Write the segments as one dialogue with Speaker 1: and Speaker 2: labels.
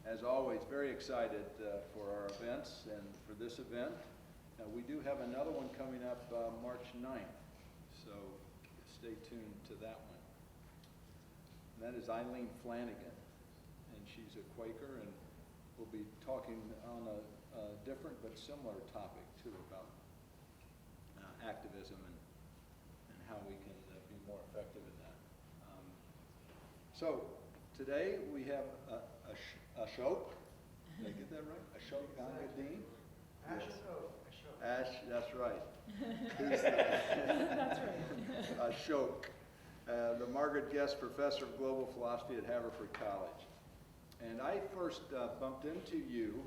Speaker 1: as always, very excited for our events and for this event. We do have another one coming up March 9th, so stay tuned to that one. And that is Eileen Flanagan, and she's a Quaker, and we'll be talking on a different but similar topic too, about activism and how we can be more effective in that. So today we have Ashok. Did I get that right? Ashok Gangadine? Ash, that's right.
Speaker 2: That's right.
Speaker 1: Ashok, the Margaret Guest Professor of Global Philosophy at Haverford College. And I first bumped into you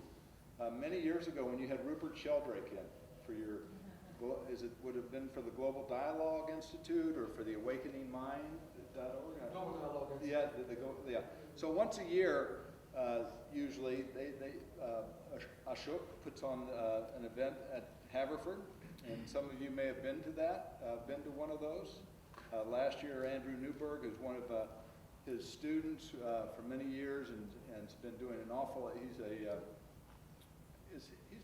Speaker 1: many years ago when you had Rupert Sheldrake in for your, would have been for the Global Dialogue Institute or for the Awakening Mind.org?
Speaker 3: Global Dialogue Institute.
Speaker 1: Yeah. So once a year, usually, Ashok puts on an event at Haverford, and some of you may have been to that, been to one of those. Last year, Andrew Newberg is one of his students for many years, and has been doing an awful. He's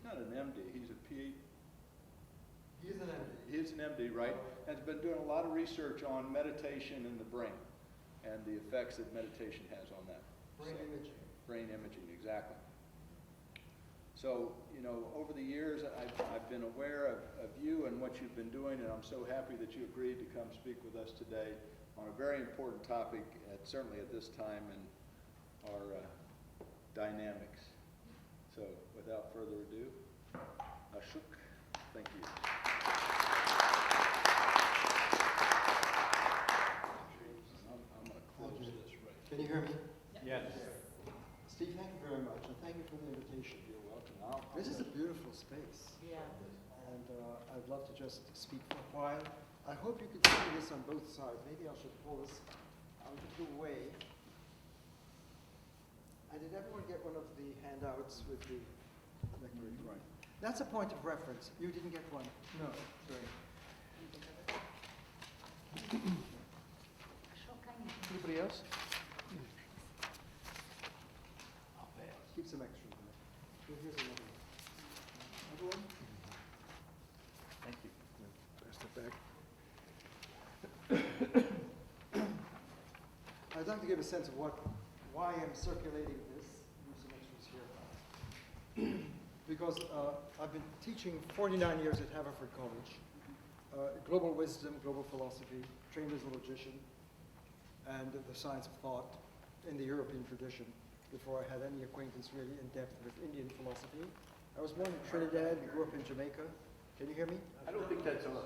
Speaker 1: not an MD. He's a PhD.
Speaker 3: He is an MD.
Speaker 1: He's an MD, right? And has been doing a lot of research on meditation in the brain and the effects that meditation has on that.
Speaker 3: Brain imaging.
Speaker 1: Brain imaging, exactly. So, you know, over the years, I've been aware of you and what you've been doing, and I'm so happy that you agreed to come speak with us today on a very important topic, certainly at this time in our dynamics. So, without further ado, Ashok, thank you. I'm going to close this right.
Speaker 3: Can you hear me?
Speaker 4: Yes.
Speaker 3: Steve, thank you very much, and thank you for the invitation.
Speaker 1: You're welcome.
Speaker 3: This is a beautiful space.
Speaker 2: Yeah.
Speaker 3: And I'd love to just speak for a while. I hope you can see this on both sides. Maybe I should pull this out of the way. And did everyone get one of the handouts with the decorated right? That's a point of reference. You didn't get one? No. Sorry. Anybody else? Keep some extra there. Here's another one. Another one?
Speaker 1: Thank you.
Speaker 3: Pass that back. I'd like to give a sense of why I'm circulating this. Use some extras here. Because I've been teaching 49 years at Haverford College. Global wisdom, global philosophy, trained as a logician, and the science of thought in the European tradition before I had any acquaintance really in depth with Indian philosophy. I was born in Trinidad and grew up in Jamaica. Can you hear me?
Speaker 4: I don't think that's on.
Speaker 3: Well,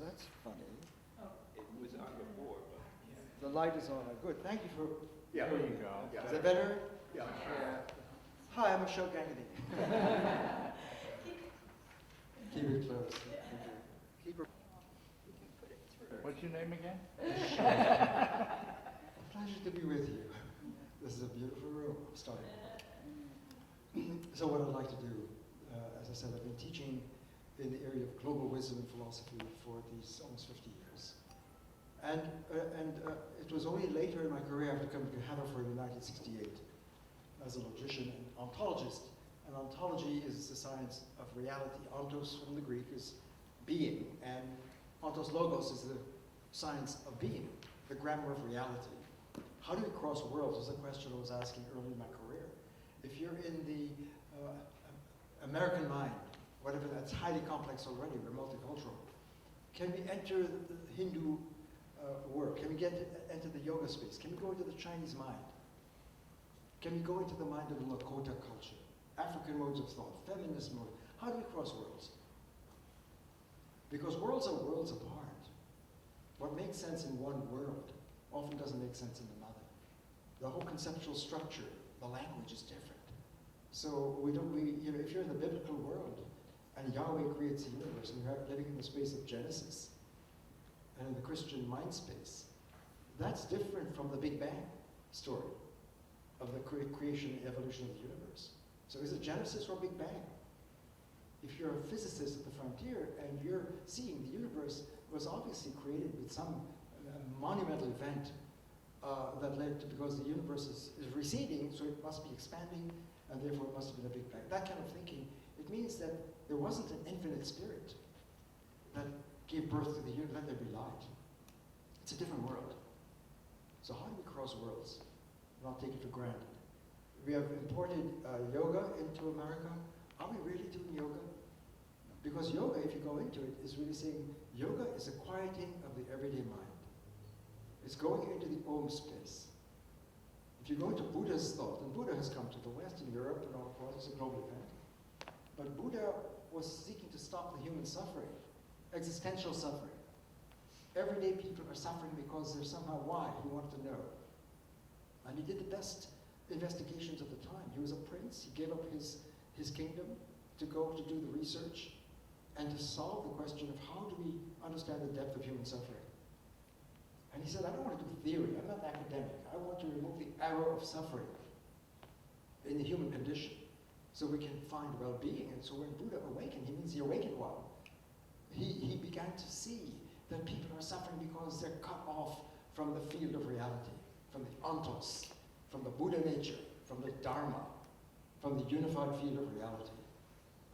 Speaker 3: that's funny.
Speaker 4: It was on before, but.
Speaker 3: The light is on. Good. Thank you for.
Speaker 4: Yeah. There you go.
Speaker 3: Yeah. Is that better?
Speaker 4: Yeah.
Speaker 3: Hi, I'm Ashok Gangadine. Keep it close. Keep it.
Speaker 4: What's your name again?
Speaker 3: Pleasure to be with you. This is a beautiful room. Starting. So what I'd like to do, as I said, I've been teaching in the area of global wisdom and philosophy for these almost 50 years. And it was only later in my career after coming to Haverford in 1968 as a logician and ontologist. And ontology is the science of reality. Ontos from the Greek is being, and ontos logos is the science of being, the grammar of reality. How do we cross worlds was a question I was asking early in my career. If you're in the American mind, whatever that's highly complex already, we're multicultural, can we enter the Hindu world? Can we enter the yoga space? Can we go into the Chinese mind? Can we go into the mind of the Lakota culture? African modes of thought, feminist mode. How do we cross worlds? Because worlds are worlds apart. What makes sense in one world often doesn't make sense in another. The whole conceptual structure, the language is different. So if you're in the biblical world and Yahweh creates the universe and you're living in the space of Genesis and in the Christian mind space, that's different from the Big Bang story of the creation and evolution of the universe. So is it Genesis or Big Bang? If you're a physicist at the frontier and you're seeing the universe was obviously created with some monumental event that led to, because the universe is receding, so it must be expanding, and therefore it must have been a big bang. That kind of thinking, it means that there wasn't an infinite spirit that gave birth to the universe, let there be light. It's a different world. So how do we cross worlds? Not take it for granted. We have imported yoga into America. Are we really doing yoga? Because yoga, if you go into it, is really saying yoga is a quieting of the everyday mind. It's going into the Om space. If you go into Buddha's thought, and Buddha has come to the West in Europe, and of course it's a global event, but Buddha was seeking to stop the human suffering, existential suffering. Everyday people are suffering because there's somehow why, he wanted to know. And he did the best investigations of the time. He was a prince, he gave up his kingdom to go to do the research and to solve the question of how do we understand the depth of human suffering. And he said, I don't want to do theory, I'm not an academic. I want to remove the arrow of suffering in the human condition so we can find well-being. And so when Buddha awakened, he means the awakened one. He began to see that people are suffering because they're cut off from the field of reality, from the ontos, from the Buddha nature, from the Dharma, from the unified field of reality.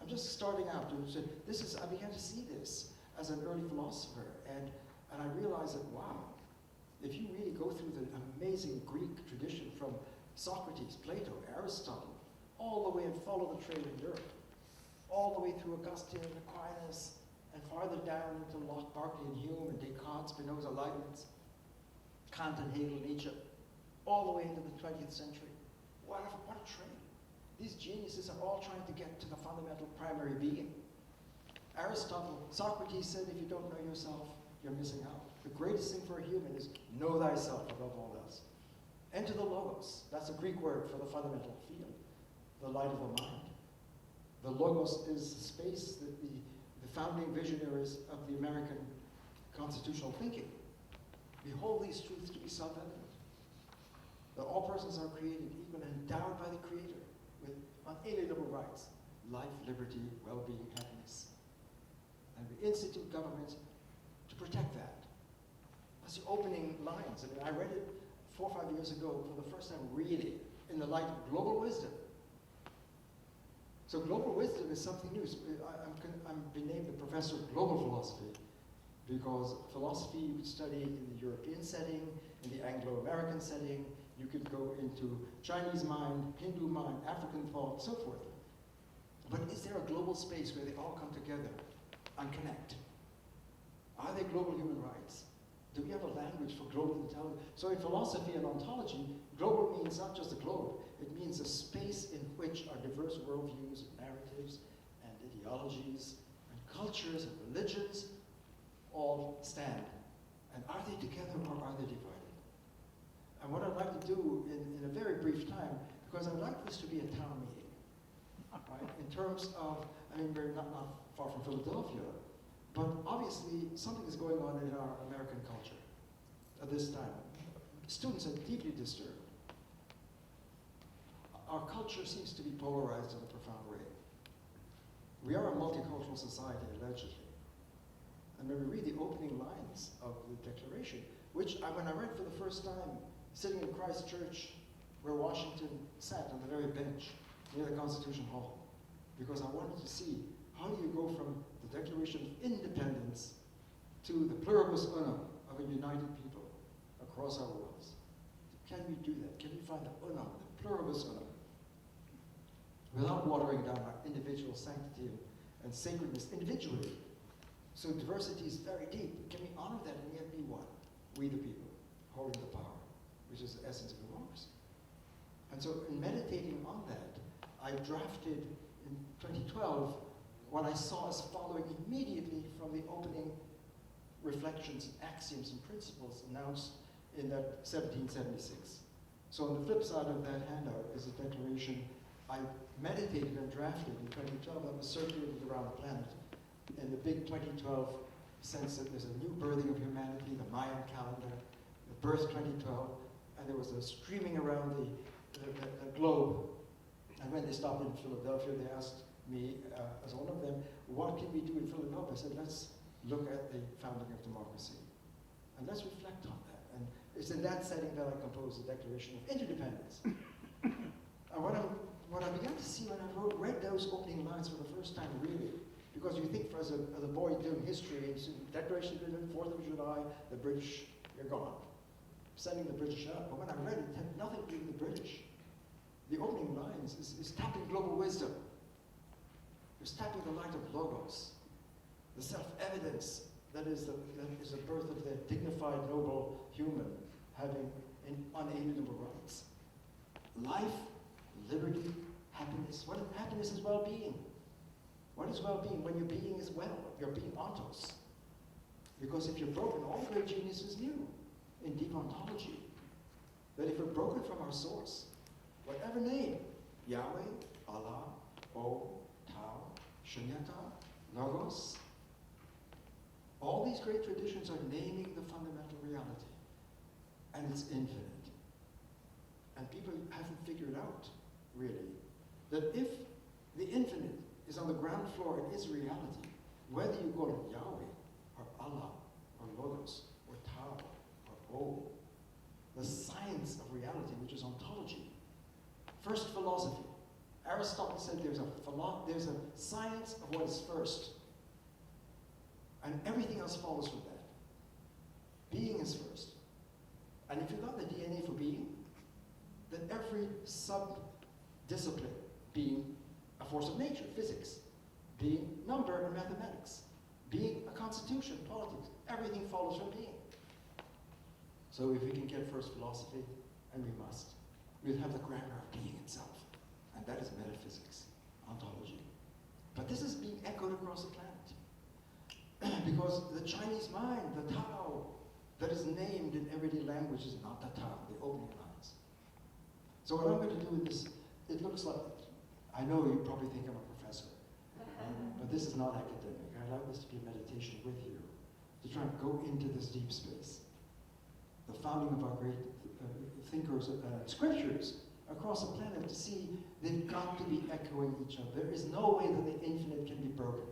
Speaker 3: I'm just starting out to say, I began to see this as an early philosopher, and I realized that, wow, if you really go through the amazing Greek tradition from Socrates, Plato, Aristotle, all the way and follow the trail in Europe, all the way through Augustine and Aquinas, and farther down into Locke, Berkeley, and Hume, and Descartes, Spinoza, Leibniz, Kant and Hegel, Nietzsche, all the way into the 20th century. What a train. These geniuses are all trying to get to the fundamental primary being. Aristotle, Socrates said, if you don't know yourself, you're missing out. The greatest thing for a human is know thyself above all else. Enter the logos. That's a Greek word for the fundamental field, the light of the mind. The logos is the space that the founding visionaries of the American constitutional thinking. Behold these truths to be self-evident. That all persons are created equal and endowed by the Creator with unalienable rights, life, liberty, well-being, happiness. And we institute governments to protect that. That's the opening lines. I mean, I read it 4 or 5 years ago for the first time, really, in the light of global wisdom. So global wisdom is something new. I'm been named the professor of global philosophy because philosophy you could study in the European setting, in the Anglo-American setting. You could go into Chinese mind, Hindu mind, African thought, so forth. But is there a global space where they all come together and connect? Are there global human rights? Do we have a language for global intelligence? So in philosophy and ontology, global means not just the globe, it means a space in which our diverse worldviews, narratives, and ideologies, and cultures, and religions all stand. And are they together or are they divided? And what I'd like to do in a very brief time, because I'd like this to be a town meeting, right? In terms of, I mean, we're not far from Philadelphia, but obviously something is going on in our American culture at this time. Students are deeply disturbed. Our culture seems to be polarized in a profound way. We are a multicultural society, allegedly. And when we read the opening lines of the Declaration, which when I read for the first time, sitting in Christ Church, where Washington sat on the very bench near the Constitution Hall, because I wanted to see how do you go from the Declaration of Independence to the pluribus unum of a united people across our worlds. Can we do that? Can we find the unum, the pluribus unum, without watering down our individual sanctity and sacredness individually? So diversity is very deep. Can we honor that and yet be one? We the people, holding the power, which is the essence of democracy. And so in meditating on that, I drafted in 2012 what I saw as following immediately from the opening reflections, axioms, and principles announced in that 1776. So on the flip side of that handout is a declaration I meditated and drafted in 2012 that was circulated around the planet in the big 2012 sense that there's a new birthing of humanity, the Mayan calendar, the birth 2012, and there was a streaming around the globe. And when they stopped in Philadelphia, they asked me, as one of them, what can we do in Philadelphia? I said, let's look at the founding of democracy. And let's reflect on that. And It's in that setting that I composed the Declaration of Interdependence. And what I began to see when I read those opening lines for the first time, really, because you think as a boy doing history, it's Declaration of Independence, 4th of July, the British, you're gone. Sending the British out. But when I read it, it had nothing to do with the British. The opening lines is tapping global wisdom. It's tapping the light of logos, the self-evidence that is the birth of the dignified, noble human having unalienable rights. Life, liberty, happiness. What is happiness is well-being. What is well-being? When your being is well, your being ontos. Because if you're broken, all great geniuses knew in deep ontology that if we're broken from our source, whatever name, Yahweh, Allah, O, Tao, Shunyata, Logos, all these great traditions are naming the fundamental reality. And it's infinite. And people haven't figured out, really, that if the infinite is on the ground floor and is reality, whether you call it Yahweh, or Allah, or Logos, or Tao, or O, the science of reality, which is ontology. First philosophy. Aristotle said there's a science of what is first. And everything else follows from that. Being is first. And if you got the DNA for being, then every sub-discipline, being a force of nature, physics, being number and mathematics, being a constitution, politics, everything follows from being. So if we can get first philosophy, and we must, we'll have the grammar of being itself. And that is metaphysics, ontology. But this is being echoed across the planet. Because the Chinese mind, the Tao, that is named in everyday language is not the Tao, the opening lines. So what I'm going to do with this, it looks like, I know you probably think I'm a professor, but this is not academic. I like this to be a meditation with you, to try and go into this deep space. The founding of our great thinkers, scriptures across the planet, to see they've got to be echoing each other. There is no way that the infinite can be broken.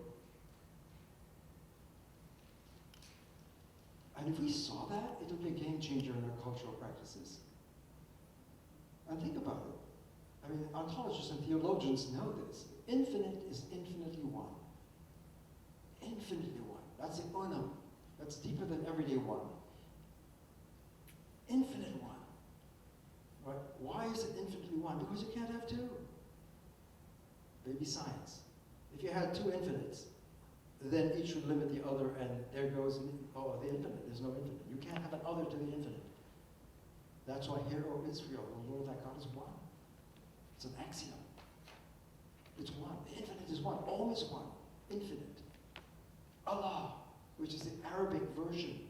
Speaker 3: And if we saw that, it would be a game changer in our cultural practices. And think about it. I mean, ontologists and theologians know this. Infinite is infinitely one. Infinitely one. That's the unum. That's deeper than everyday one. Infinite one. Right? Why is it infinitely one? Because you can't have two. Baby science. If you had two infinites, then each would limit the other, and there goes the infinite. There's no infinite. You can't have an other to the infinite. That's why, hear, O Israel, the Lord thy God is one. It's an axiom. It's one. The infinite is one. Om is one. Infinite. Allah, which is the Arabic version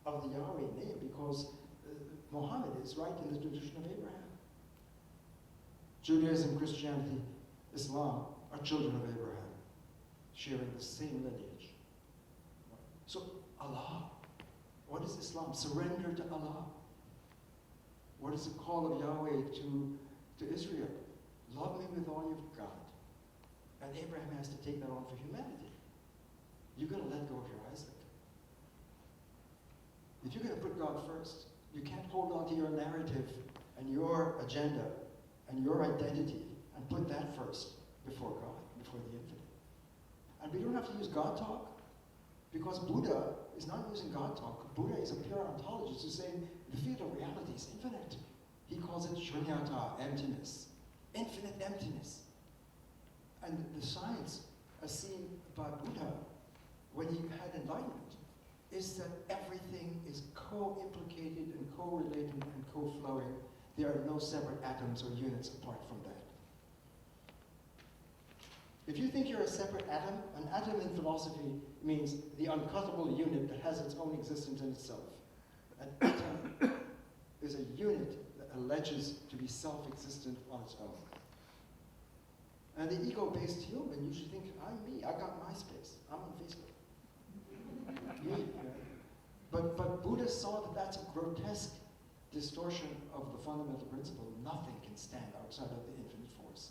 Speaker 3: of the Yahweh name, because Muhammad is right in the tradition of Abraham. Judaism, Christianity, Islam are children of Abraham, sharing the same lineage. So Allah, what is Islam? Surrender to Allah. What is the call of Yahweh to Israel? Love me with all you've got. And Abraham has to take that on for humanity. You're going to let go of your Isaac. If you're going to put God first, you can't hold on to your narrative and your agenda and your identity and put that first before God, before the infinite. And we don't have to use God talk, because Buddha is not using God talk. Buddha is a pure ontologist who's saying the field of reality is infinite. He calls it shunyata, emptiness, infinite emptiness. And the science, as seen by Buddha when he had enlightenment, is that everything is co-implicated and co-related and co-flowing. There are no separate atoms or units apart from that. If you think you're a separate atom, an atom in philosophy means the uncuttable unit that has its own existence in itself. An atom is a unit that alleges to be self-existent on its own. And the ego-based human usually think, I'm me, I got my space, I'm on Facebook. Me. But Buddha saw that that's a grotesque distortion of the fundamental principle. Nothing can stand outside of the infinite force.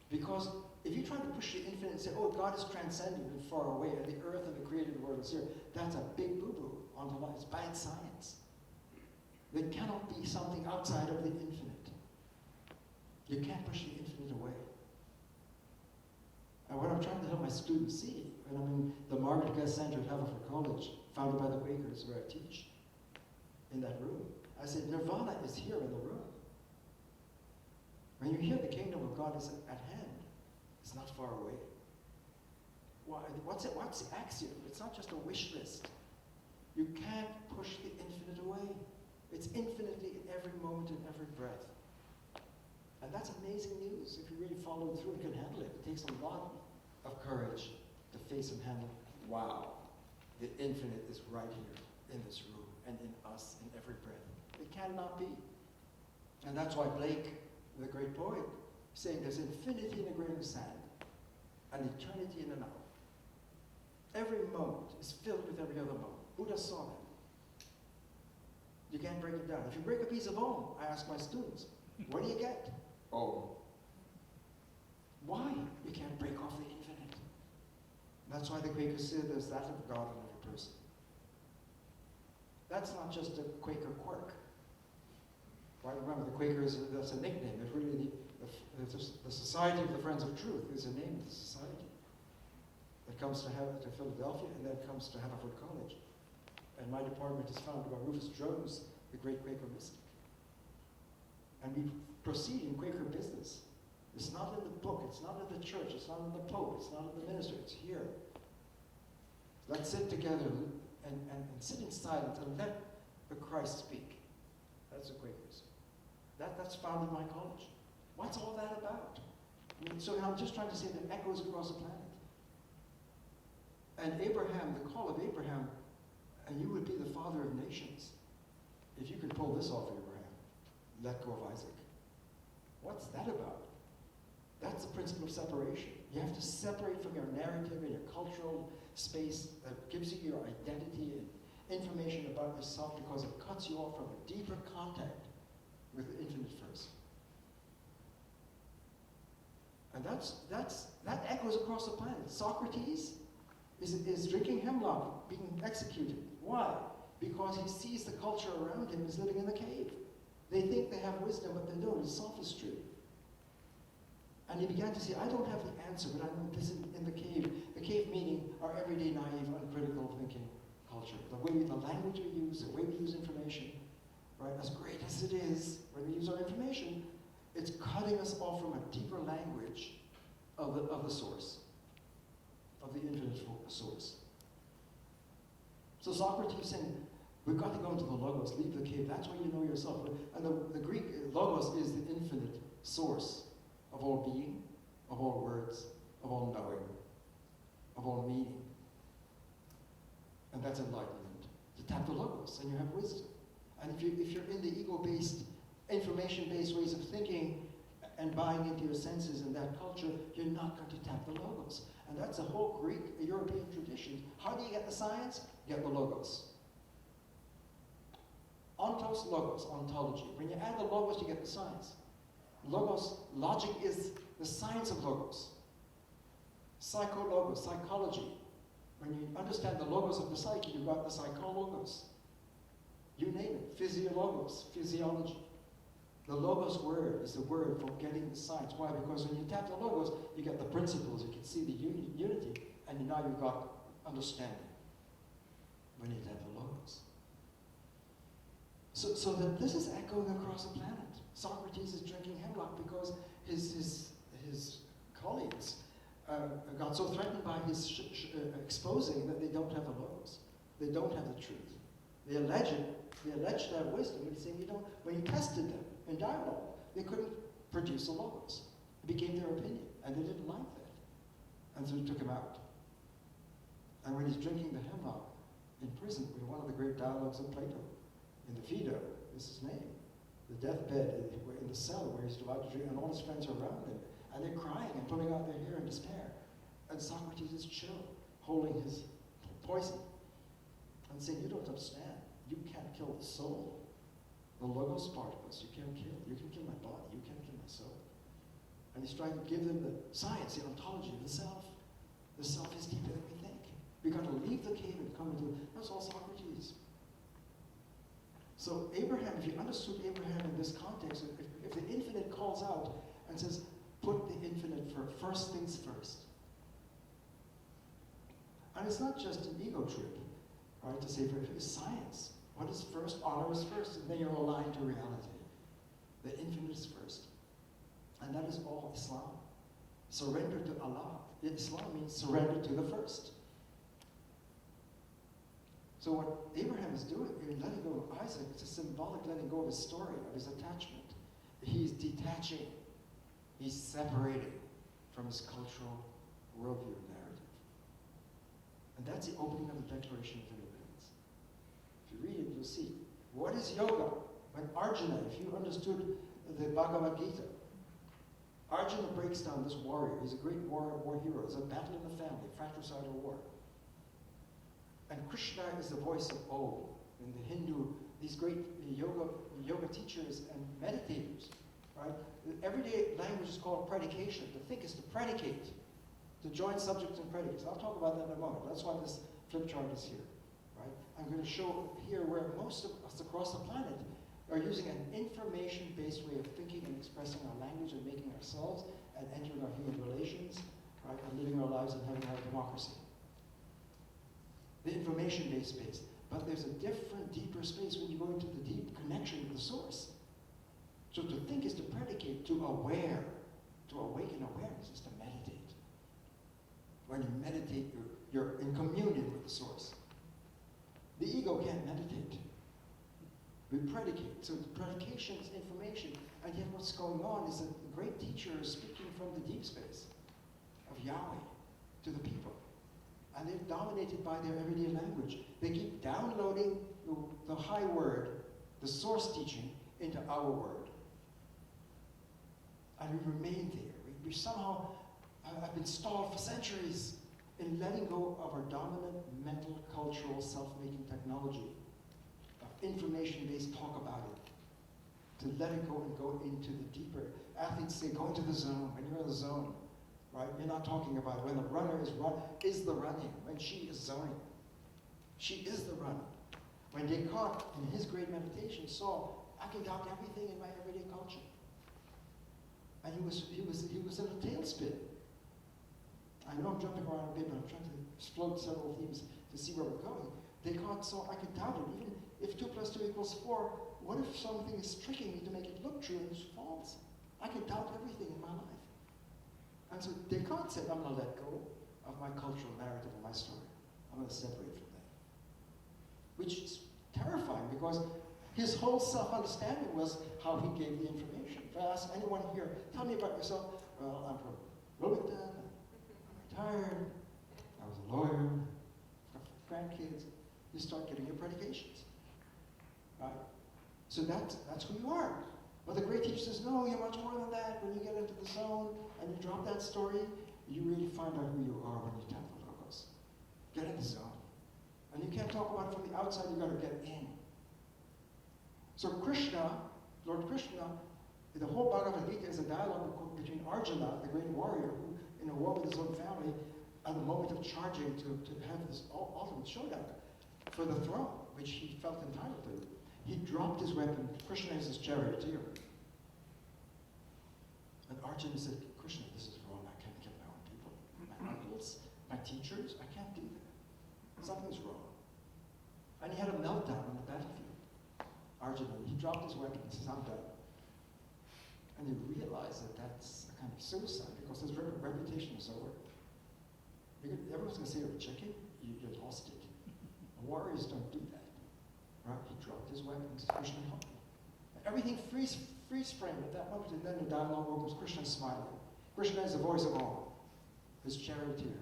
Speaker 3: Because if you try to push the infinite and say, oh, God is transcendent and far away, and the earth and the created world is here, that's a big boo-boo ontology. It's bad science. There cannot be something outside of the infinite. You can't push the infinite away. And what I'm trying to help my students see, when I'm in the Margaret Guest Center at Haverford College, founded by the Quakers where I teach, in that room, I said, Nirvana is here in the room. When you hear the kingdom of God is at hand, it's not far away. Why, what's the axiom? It's not just a wish list. You can't push the infinite away. It's infinitely in every moment, in every breath. And that's amazing news if you really follow through and can handle it. It takes a lot of courage to face and handle. Wow, the infinite is right here in this room and in us in every breath. It cannot be. And that's why Blake, the great poet, saying there's infinity in a grain of sand and eternity in an hour. Every moment is filled with every other moment. Buddha saw that. You can't break it down. If you break a piece of bone, I ask my students, what do you get? Oh. Why? You can't break off the infinite. That's why the Quakers say there's that of God in every person. That's not just a Quaker quirk. Right? Remember, the Quakers, that's a nickname. It really, the Society of the Friends of Truth is a name of the society. That comes to Philadelphia, and then comes to Haverford College. And my department is founded by Rufus Jones, the great Quaker mystic. And we proceed in Quaker business. It's not in the book, it's not in the church, it's not in the Pope, it's not in the minister, it's here. Let's sit together and sit in silence and let the Christ speak. That's the Quakers. That's found in my college. What's all that about? I mean, so I'm just trying to say that echoes across the planet. And Abraham, the call of Abraham, and you would be the father of nations. If you could pull this off, Abraham, let go of Isaac. What's that about? That's the principle of separation. You have to separate from your narrative and your cultural space that gives you your identity and information about yourself because it cuts you off from a deeper contact with the infinite first. And that echoes across the planet. Socrates is drinking hemlock, being executed. Why? Because he sees the culture around him is living in the cave. They think they have wisdom, but they don't. It's sophistry. And he began to say, I don't have the answer, but I know this in the cave. The cave meaning our everyday, naive, uncritical thinking culture. The language we use, the way we use information, right? As great as it is, when we use our information, it's cutting us off from a deeper language of the source, of the infinite source. So Socrates is saying, we've got to go into the logos, leave the cave. That's where you know yourself. And the Greek logos is the infinite source of all being, of all words, of all knowing, of all meaning. And that's enlightenment. To tap the logos, and you have wisdom. And if you're in the ego-based, information-based ways of thinking and buying into your senses and that culture, you're not going to tap the logos. And that's a whole Greek, European tradition. How do you get the science? Get the logos. Ontos, logos, ontology. When you add the logos, you get the science. Logos, logic is the science of logos. Psychologos, psychology. When you understand the logos of the psyche, you've got the psychologos. You name it, physiologos, physiology. The logos word is the word for getting the science. Why? Because when you tap the logos, you get the principles, you can see the unity, and now you've got understanding when you tap the logos. So that this is echoing across the planet. Socrates is drinking hemlock because his colleagues got so threatened by his exposing that they don't have the logos. They don't have the truth. They alleged to have wisdom, but he's saying when you tested them in dialogue, they couldn't produce the logos. It became their opinion, and they didn't like that. And so he took him out. And when he's drinking the hemlock in prison, with one of the great dialogues of Plato, in the Phaedo is his name, the deathbed in the cell where he's about to drink, and all his friends are around him, and they're crying and pulling out their hair in despair. And Socrates is chill, holding his poison, and saying, you don't understand. You can't kill the soul. The logos part of us, you can't kill. You can kill my body, you can't kill my soul. And he's trying to give them the science, the ontology of the self. The self is deeper than we think. We've got to leave the cave and come into, that's all Socrates. So Abraham, if you understood Abraham in this context, if the infinite calls out and says, put the infinite first things first. And it's not just an ego trip, right, to say it's science. What is first? Honor is first, and then you're aligned to reality. The infinite is first. And that is all Islam. Surrender to Allah. Islam means surrender to the first. So what Abraham is doing, in letting go of Isaac, it's a symbolic letting go of his story, of his attachment. He's detaching. He's separating from his cultural worldview narrative. And that's the opening of the Declaration of Independence. If you read it, you'll see. What is yoga? When Arjuna, if you understood the Bhagavad Gita, Arjuna breaks down this warrior. He's a great war hero. There's a battle in the family, fratricidal war. And Krishna is the voice of Om. In the Hindu, these great yoga teachers and meditators, right? Everyday language is called predication. To think is to predicate, to join subjects and predicates. I'll talk about that in a moment. That's why this flip chart is here, right? I'm going to show here where most of us across the planet are using an information-based way of thinking and expressing our language and making ourselves and entering our human relations, right? And living our lives and having our democracy. The information-based space. But there's a different, deeper space when you go into the deep connection with the source. So to think is to predicate, to aware. To awaken awareness is to meditate. When you meditate, you're in communion with the source. The ego can't meditate. We predicate. So the predication is information. And yet what's going on is that the great teacher is speaking from the deep space of Yahweh to the people. And they're dominated by their everyday language. They keep downloading the high word, the source teaching, into our word. And we remain there. We somehow have been stalled for centuries in letting go of our dominant mental, cultural, self-making technology, of information-based talk about it, to let it go and go into the deeper. Athletes say, go into the zone. When you're in the zone, right? You're not talking about when the runner is the running, when she is zoning. She is the running. When Descartes, in his great meditation, saw, I can doubt everything in my everyday culture. And he was in a tailspin. I know I'm jumping around a bit, but I'm trying to float several themes to see where we're going. Descartes saw, I could doubt it. Even if 2 + 2 = 4, what if something is tricking me to make it look true and it's false? I can doubt everything in my life. And so Descartes said, I'm going to let go of my cultural narrative and my story. I'm going to separate from that. Which is terrifying because his whole self-understanding was how he gave the information. If I ask anyone here, tell me about yourself. Well, I'm from Wilmington, I'm retired, I was a lawyer, I've got grandkids. You start getting your predications, right? So that's who you are. But the great teacher says, no, you're much more than that. When you get into the zone and you drop that story, you really find out who you are when you tap the logos. Get in the zone. And you can't talk about it from the outside, you gotta get in. So Krishna, Lord Krishna, the whole Bhagavad Gita is a dialogue between Arjuna, the great warrior, who in a war with his own family, at the moment of charging to have this ultimate showdown for the throne, which he felt entitled to. He dropped his weapon. Krishna is his charioteer. And Arjuna said, Krishna, this is wrong. I can't get my own people. My uncles, my teachers, I can't do that. Something's wrong. And he had a meltdown on the battlefield. Arjuna, he dropped his weapon and says, I'm done. And he realized that that's a kind of suicide because his reputation is over. Everyone's going to say you're a chicken, you lost it. Warriors don't do that. Right? He dropped his weapon and says, Krishna, help me. Everything freeze frame at that moment, and then the dialogue opens, Krishna smiling. Krishna is the voice of Om, his charioteer,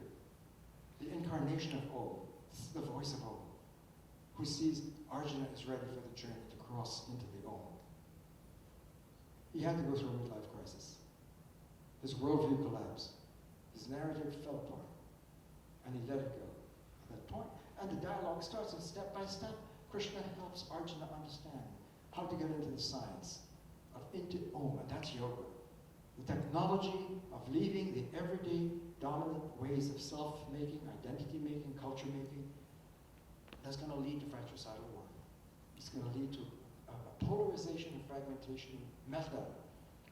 Speaker 3: the incarnation of Om. This is the voice of Om, who sees Arjuna is ready for the journey to cross into the Om. He had to go through a midlife crisis. His worldview collapsed. His narrative fell apart. And he let it go at that point. And the dialogue starts, and step by step, Krishna helps Arjuna understand how to get into the science of into Om, and that's yoga. The technology of leaving the everyday dominant ways of self-making, identity-making, culture-making, that's going to lead to fratricidal war. It's going to lead to polarization and fragmentation meltdown,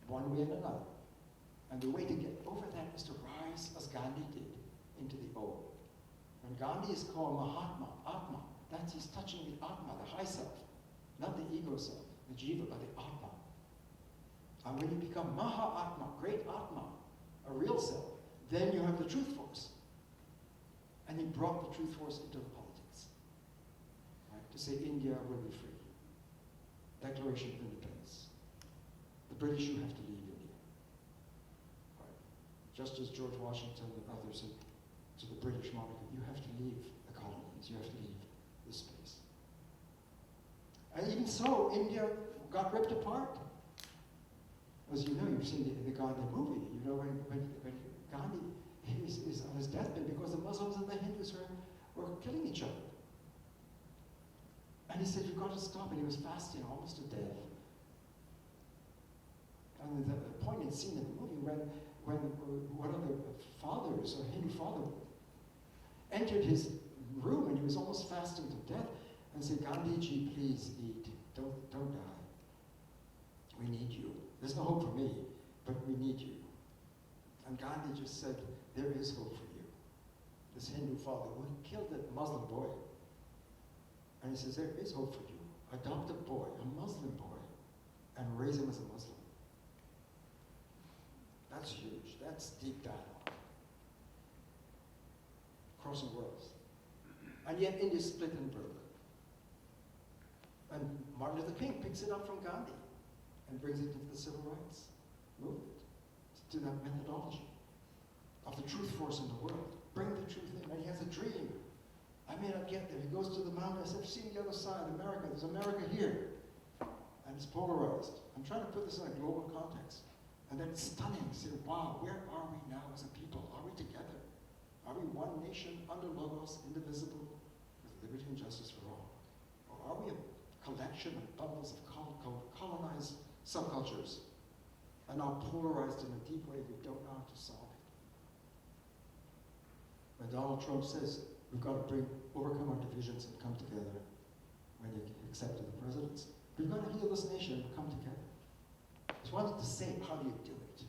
Speaker 3: one way and another. And the way to get over that is to rise, as Gandhi did, into the O. When Gandhi is called Mahatma, Atma, that's he's touching the Atma, the high self, not the ego self, the Jiva, but the Atma. And when you become Maha-Atma, great Atma, a real self, then you have the truth force. And he brought the truth force into politics. Right? To say India will be free. Declaration of Independence. The British, you have to leave India. Right? Just as George Washington and others said to the British monarchy, you have to leave the colonies, you have to leave this space. And even so, India got ripped apart. As you know, you've seen the Gandhi movie. You know, when Gandhi is on his deathbed because the Muslims and the Hindus were killing each other. And he said, you've got to stop. And he was fasting almost to death. And the poignant scene in the movie when one of the fathers, a Hindu father, entered his room and he was almost fasting to death and said, Gandhiji, please eat. Don't die. We need you. There's no hope for me, but we need you. And Gandhi just said, there is hope for you. This Hindu father who killed that Muslim boy. And he says, there is hope for you. Adopt a boy, a Muslim boy, and raise him as a Muslim. That's huge. That's deep dialogue. Crossing worlds. And yet India split and broke. And Martin Luther King picks it up from Gandhi and brings it into the civil rights movement, to that methodology of the truth force in the world. Bring the truth in. And he has a dream. I may not get there. He goes to the mountain. I said, I've seen the other side, America. There's America here. And it's polarized. I'm trying to put this in a global context. And then it's stunning. You say, wow, where are we now as a people? Are we together? Are we one nation under Logos, indivisible, with liberty and justice for all? Or are we a collection of bundles of colonized subcultures and now polarized in a deep way we don't know how to solve it? When Donald Trump says we've got to overcome our divisions and come together when you accepted the presidency, we've got to heal this nation and come together. I just wanted to say, how do you do it?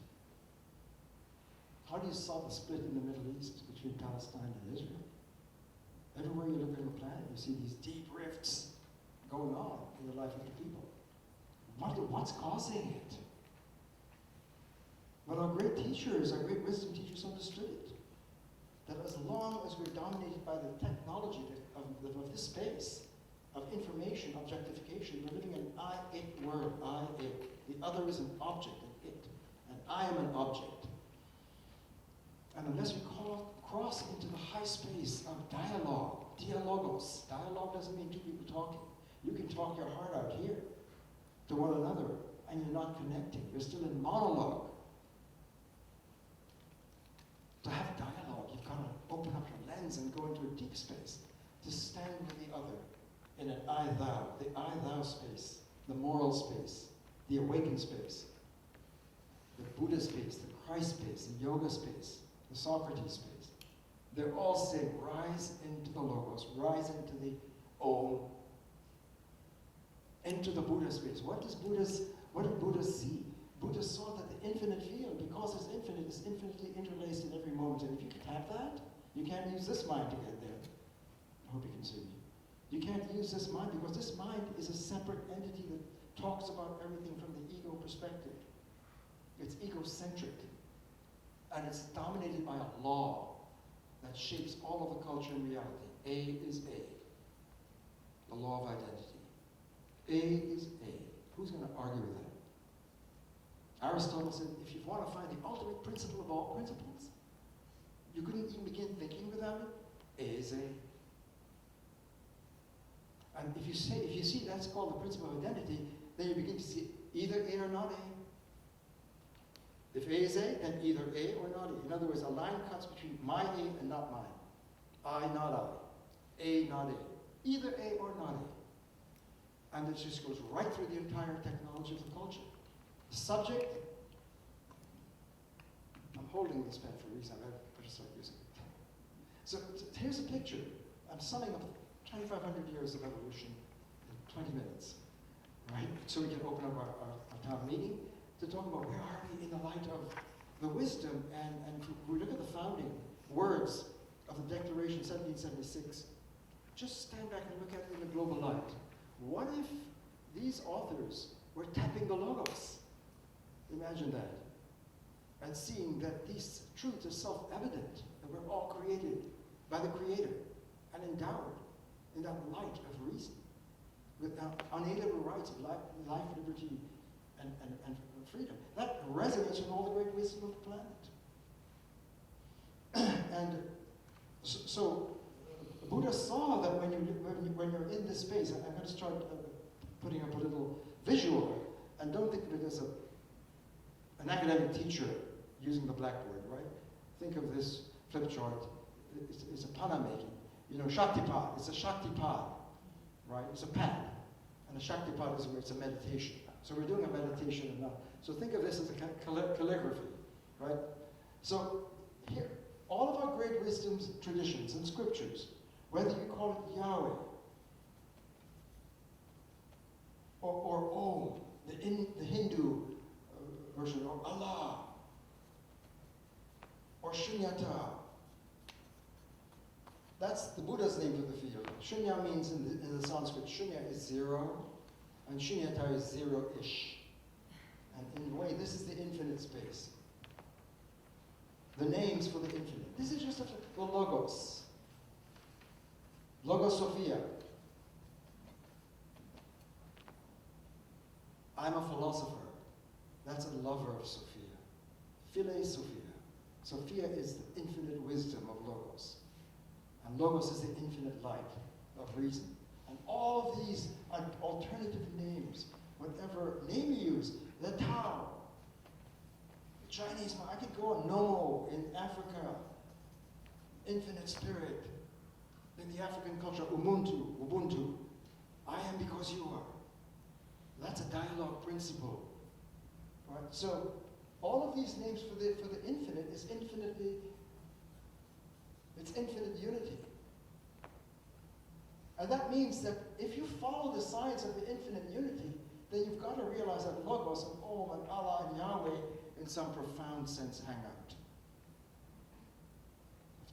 Speaker 3: How do you solve the split in the Middle East between Palestine and Israel? Everywhere you look on the planet, you see these deep rifts going on in the life of the people. What's causing it? But our great teachers, our great wisdom teachers understood it. That as long as we're dominated by the technology of this space, of information, objectification, we're living in an I-it world, I-it. The other is an object, an it. And I am an object. And unless we cross into the high space of dialogue, dialogos. Dialogue doesn't mean two people talking. You can talk your heart out here to one another, and you're not connecting. You're still in monologue. To have dialogue, you've got to open up your lens and go into a deep space. To stand with the other in an I-thou, the I-thou space, the moral space, the awakened space, the Buddha space, the Christ space, the yoga space, the Socrates space. They're all saying, rise into the Logos, rise into the Om, into the Buddha space. What did Buddha see? Buddha saw that the infinite field, because it's infinite, is infinitely interlaced in every moment. And if you can have that, you can't use this mind to get there. I hope you can see me. You can't use this mind because this mind is a separate entity that talks about everything from the ego perspective. It's egocentric. And it's dominated by a law that shapes all of the culture and reality. A is A. The law of identity. A is A. Who's going to argue with that? Aristotle said, if you want to find the ultimate principle of all principles, you couldn't even begin thinking without it. A is A. And if you see that's called the principle of identity, then you begin to see either A or not A. If A is A, then either A or not A. In other words, a line cuts between my A and not mine. I, not I. A, not A. Either A or not A. And it just goes right through the entire technology of the culture. The subject, I'm holding this pen for a reason, I better start using it. So here's a picture. I'm summing up 2,500 years of evolution in 20 minutes. right? So we can open up our town meeting to talk about where are we in the light of the wisdom, and if we look at the founding words of the Declaration 1776, just stand back and look at it in a global light. What if these authors were tapping the logos? Imagine that. And seeing that these truths are self-evident, that we're all created by the Creator and endowed in that light of reason, with unalienable rights of life, liberty, and freedom. That resonates with all the great wisdom of the planet. And so Buddha saw that when you're in this space, I'm going to start putting up a little visual, and don't think of it as an academic teacher using the blackboard, right? Think of this flip chart. It's a pana making. You know, Shaktipad, it's a Shaktipad, right? It's a pan. And a Shaktipad is where it's a meditation. So we're doing a meditation now. So think of this as a kind of calligraphy, right? So here, all of our great wisdoms, traditions, and scriptures, whether you call it Yahweh, or Om, the Hindu version, or Allah, or Shunyata. That's the Buddha's name for the field. Shunya means in the Sanskrit, Shunya is zero, and Shunyata is zero-ish. And in a way, this is the infinite space. The names for the infinite. This is just the Logos. Logos Sophia. I'm a philosopher. That's a lover of Sophia. Philae Sophia. Sophia is the infinite wisdom of Logos. And Logos is the infinite light of reason. And all of these are alternative names. Whatever name you use, the Tao, the Chinese, I could go on, Nomo in Africa, infinite spirit. In the African culture, Ubuntu, I am because you are. That's a dialogue principle, right? So all of these names for the infinite is it's infinite unity. And that means that if you follow the science of the infinite unity, then you've got to realize that Logos and Om and Allah and Yahweh in some profound sense hang out.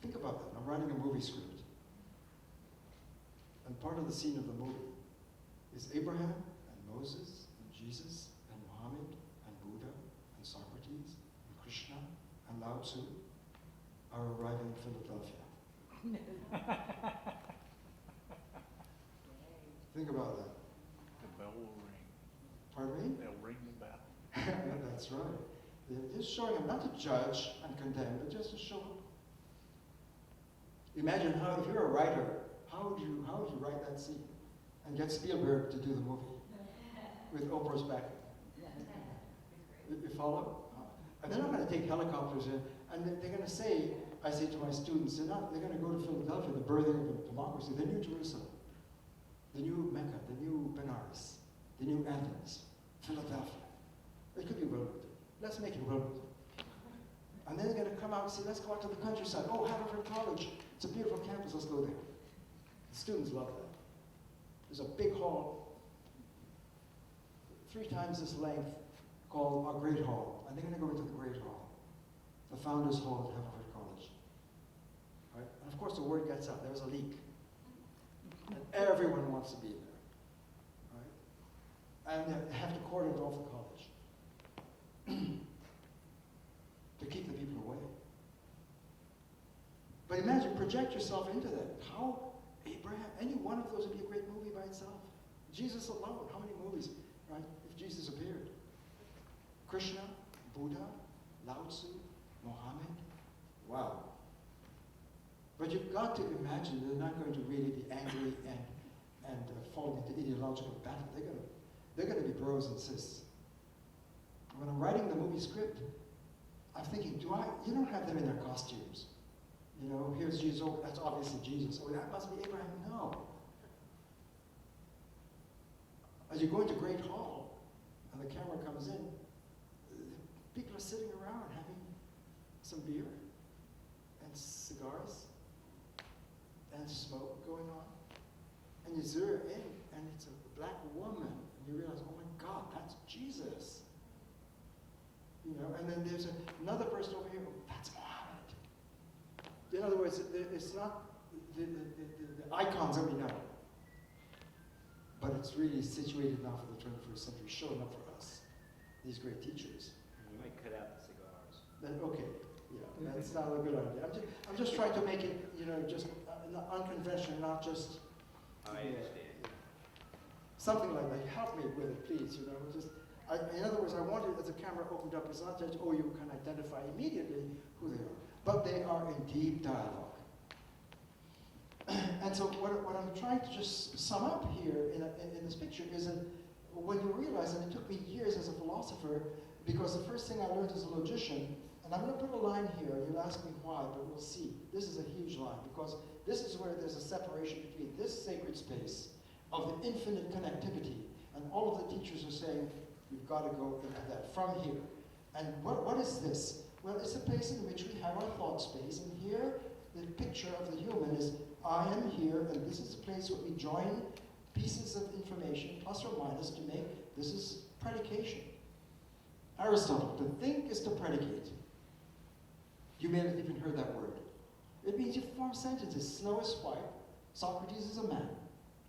Speaker 3: Think about that. I'm writing a movie script. And part of the scene of the movie is Abraham and Moses and Jesus and Muhammad and Buddha and Socrates and Krishna and Lao Tzu are arriving in Philadelphia. Think about that.
Speaker 4: The bell will ring.
Speaker 3: Pardon me?
Speaker 4: They'll ring the bell.
Speaker 3: That's right. They're just showing them, not to judge and condemn, but just to show. Imagine how, if you're a writer, how would you write that scene and get Spielberg to do the movie with Oprah's backing? You follow? And they're not going to take helicopters in, and they're going to say, I say to my students, they're going to go to Philadelphia, the birthing of democracy, the new Jerusalem, the new Mecca, the new Benares, the new Athens, Philadelphia. It could be Wilmington. Let's make it Wilmington. And then they're going to come out and say, let's go out to the countryside. Oh, Haverford College. It's a beautiful campus. Let's go there. The students love that. There's a big hall, 3 times this length, called our Great Hall. And they're going to go into the Great Hall, the Founders Hall at Haverford College. Right? And of course, the word gets out. There was a leak. And everyone wants to be there. Right? And they have to cordon off the college to keep the people away. But imagine, project yourself into that. How Abraham, any one of those would be a great movie by itself. Jesus alone, how many movies, right? If Jesus appeared. Krishna, Buddha, Lao Tzu, Muhammad. Wow. But you've got to imagine they're not going to really be angry and fall into ideological battle. They're going to be bros and sis. When I'm writing the movie script, I'm thinking, you don't have them in their costumes. You know, here's Jesus, oh, that's obviously Jesus. Oh, that must be Abraham. No. As you go into Great Hall, and the camera comes in, people are sitting around having some beer, and cigars, and smoke going on. And you zero in, and it's a black woman, and you realize, And then there's another person over here, that's Muhammad. In other words, it's not the icons that we know, but it's really situated now for the 21st century, showing up for us, these great teachers.
Speaker 2: You might cut out the cigars.
Speaker 3: Then, okay, yeah, that's not a good idea. I'm just trying to make it, just unconventional, not just
Speaker 2: I understand.
Speaker 3: something like that. Help me with it, please. In other words, I wanted, as the camera opened up, it's not that, you can identify immediately who they are, but they are in deep dialogue. And so what I'm trying to just sum up here in this picture is that when you realize, and it took me years as a philosopher, because the first thing I learned as a logician, and I'm going to put a line here, you'll ask me why, but we'll see. This is a huge line, because this is where there's a separation between this sacred space of the infinite connectivity, and all of the teachers are saying, you've got to go at that from here. And what is this? Well, it's a place in which we have our thought space, and here the picture of the human is, I am here, and this is the place where we join pieces of information, plus or minus, to make, this is predication. Aristotle, to think is to predicate. You may have even heard that word. It means you form sentences. Snow is white, Socrates is a man,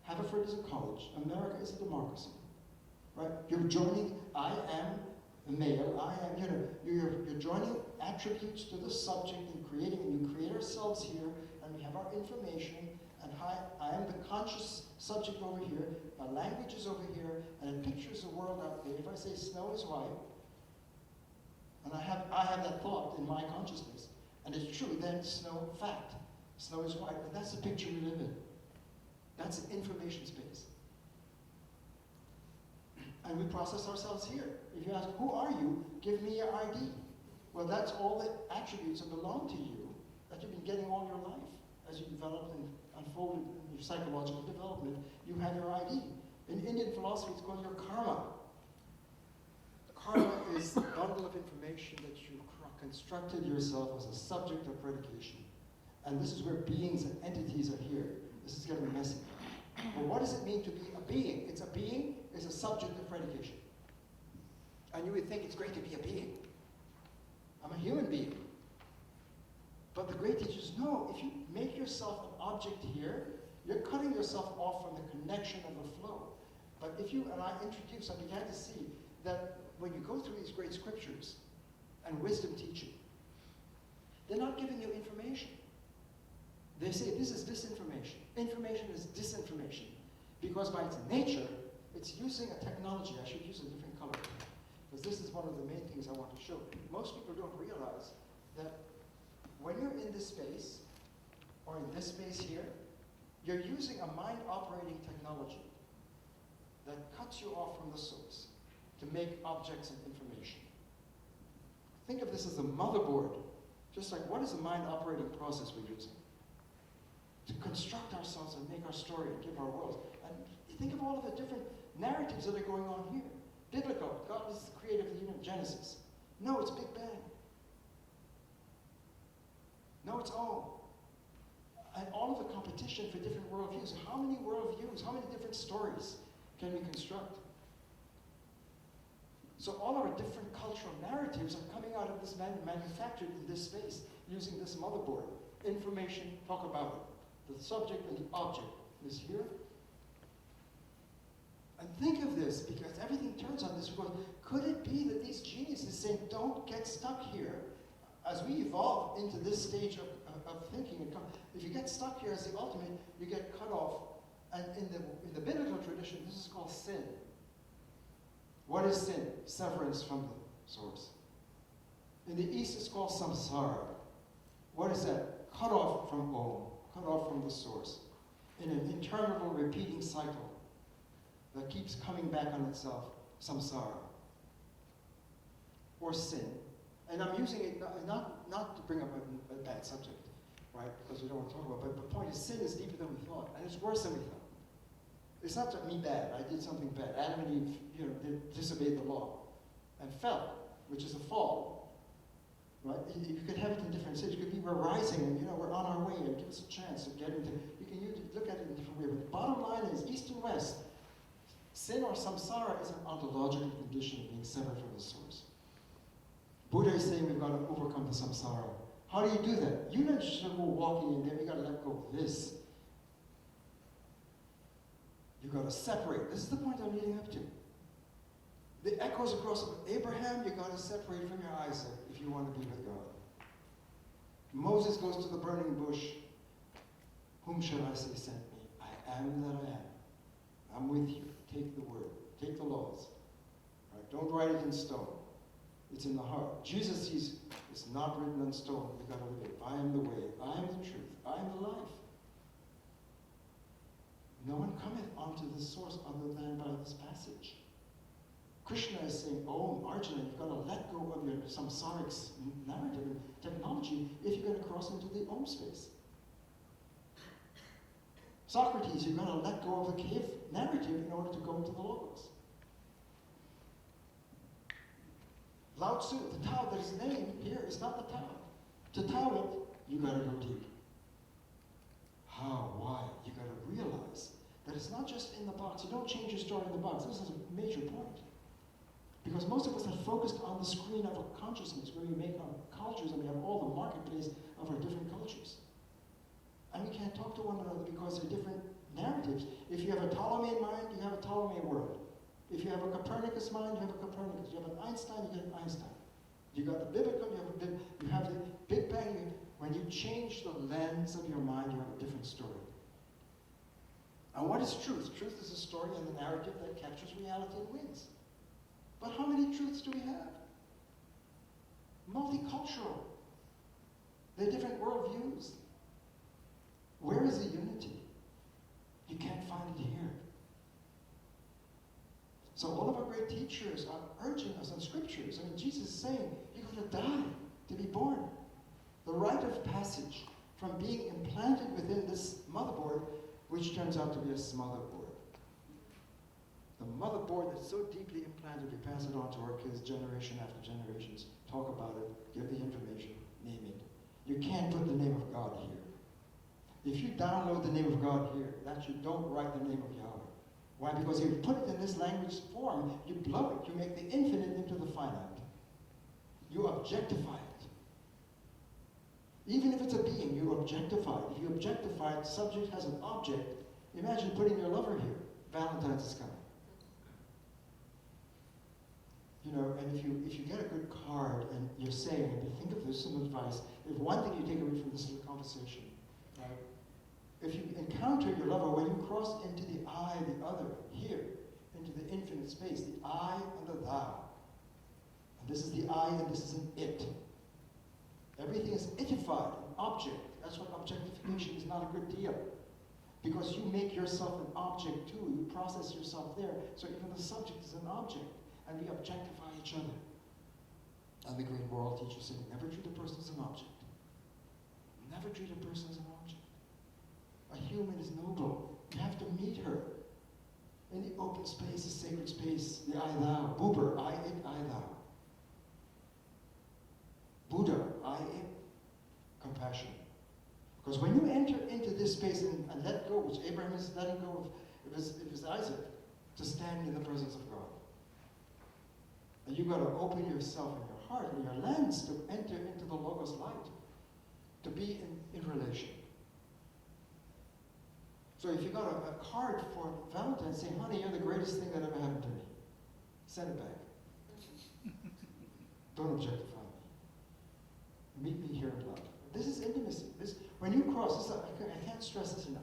Speaker 3: Haverford is a college, America is a democracy. Right? You're joining, I am a male, I am, you're joining attributes to the subject and creating, and you create ourselves here, and we have our information, and I am the conscious subject over here, my language is over here, and it pictures the world out there. If I say snow is white, and I have that thought in my consciousness, and it's true, then snow, fact, snow is white, and that's the picture we live in. That's the information space. And we process ourselves here. If you ask, who are you? Give me your ID. Well, that's all the attributes that belong to you that you've been getting all your life. As you develop and unfold in your psychological development, you have your ID. In Indian philosophy, it's called your karma. Karma is the bundle of information that you've constructed yourself as a subject of predication. And this is where beings and entities are here. This is getting messy. But what does it mean to be a being? It's a being is a subject of predication. And you would think it's great to be a being. I'm a human being. But the great teachers know, if you make yourself an object here, you're cutting yourself off from the connection of the flow. But if you, and I began to see that when you go through these great scriptures and wisdom teaching, they're not giving you information. They say this is disinformation. Information is disinformation. Because by its nature, it's using a technology. I should use a different color. Because this is one of the main things I want to show. Most people don't realize that when you're in this space, or in this space here, you're using a mind-operating technology that cuts you off from the source to make objects and information. Think of this as a motherboard. Just like, what is the mind-operating process we're using? To construct ourselves and make our story and give our world. And think of all of the different narratives that are going on here. Biblical, God is the creator of the universe, Genesis. No, it's Big Bang. No, it's all. And all of the competition for different worldviews. How many worldviews, how many different stories can we construct? So all our different cultural narratives are coming out of this manufactured in this space, using this motherboard. Information, talk about it. The subject and the object is here. And think of this, because everything turns on this. Because could it be that these geniuses saying, don't get stuck here? As we evolve into this stage of thinking, if you get stuck here as the ultimate, you get cut off. And in the biblical tradition, this is called sin. What is sin? Severance from the source. In the East, it's called samsara. What is that? Cut off from Om. Cut off from the source, in an interminable repeating cycle that keeps coming back on itself, samsara, or sin. And I'm using it not to bring up a bad subject, right, because we don't want to talk about it, but the point is sin is deeper than we thought, and it's worse than we thought. It's not just me bad, I did something bad. Adam and Eve disobeyed the law and fell, which is a fall. Right? You could have it in different stages. You could be, we're rising, and we're on our way, and give us a chance to get into. You can look at it in different ways. But the bottom line is, east and west, sin or samsara is an ontological condition of being severed from the source. Buddha is saying we've got to overcome the samsara. How do you do that? You don't just go walking in there, you got to let go of this. You got to separate. This is the point I'm leading up to. The echoes across Abraham, you got to separate from your Isaac if you want to be with God. Moses goes to the burning bush. Whom shall I say sent me? I am that I am. I'm with you. Take the word. Take the laws. Right? Don't write it in stone. It's in the heart. Jesus says, it's not written on stone. You've got to live it. I am the way. I am the truth. I am the life. No one cometh unto the source other than by this passage. Krishna is saying, oh, Arjuna, you've got to let go of your samsaric narrative and technology if you're going to cross into the Om space. Socrates, you've got to let go of the cave narrative in order to go into the Logos. Lao Tzu, the Tao that is named here is not the Tao. To Tao it, you got to go deep. How? Why? You got to realize that it's not just in the box. You don't change your story in the box. This is a major point. Because most of us are focused on the screen of a consciousness where we make our cultures and we have all the marketplace of our different cultures. And we can't talk to one another because they're different narratives. If you have a Ptolemaic mind, you have a Ptolemaic world. If you have a Copernicus mind, you have a Copernicus. You have an Einstein, you get an Einstein. You got the biblical, you have the Big Bang. When you change the lens of your mind, you have a different story. And what is truth? Truth is a story and a narrative that captures reality and wins. But how many truths do we have? Multicultural. They're different worldviews. Where is the unity? You can't find it here. So all of our great teachers are urging us in scriptures. I mean, Jesus is saying, you're going to die to be born. The rite of passage from being implanted within this motherboard, which turns out to be a smotherboard. The motherboard that's so deeply implanted, we pass it on to our kids generation after generations, talk about it, give the information, name it. You can't put the name of God here. If you download the name of God here, that you don't write the name of Yahweh. Why? Because if you put it in this language form, you blow it. You make the infinite into the finite. You objectify it. Even if it's a being, you objectify it. If you objectify it, the subject has an object. Imagine putting your lover here. Valentine's is coming. You know, and if you get a good card and you're saying, and think of this, some advice, if one thing you take away from this little conversation, right? If you encounter your lover, when you cross into the I, the other, here, into the infinite space, the I and the thou. And this is the I and this is an it. Everything is itified, an object. That's what objectification is not a good deal. Because you make yourself an object too. You process yourself there. So even the subject is an object. And we objectify each other. And the great moral teacher said, never treat a person as an object. Never treat a person as an object. A human is noble. You have to meet her. In the open space, the sacred space, the I thou. Buber, I it, I thou. Buddha, I it. Compassion. Because when you enter into this space and let go, which Abraham is letting go of, it was Isaac, to stand in the presence of God. And you've got to open yourself and your heart and your lens to enter into the Logos light, to be in relation. So if you got a card for Valentine's saying, honey, you're the greatest thing that ever happened to me, send it back. Don't objectify me. Meet me here in love. This is intimacy. When you cross, I can't stress this enough.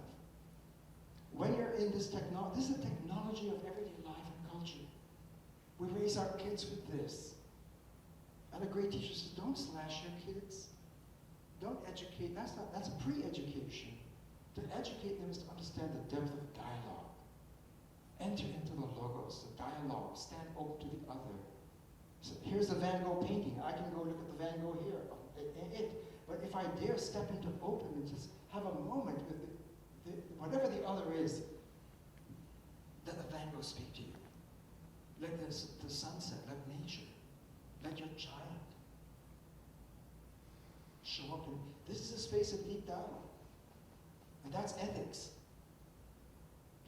Speaker 3: When you're in this technology, this is the technology of everyday life and culture. We raise our kids with this. And a great teacher says, don't slash your kids. Don't educate. That's pre-education. To educate them is to understand the depth of dialogue. Enter into the Logos, the dialogue. Stand open to the other. So here's the Van Gogh painting. I can go look at the Van Gogh here. But if I dare step into open and just have a moment with whatever the other is, let the Van Gogh speak to you. Let the sunset, let nature, let your child show up. This is a space of deep dialogue. And that's ethics.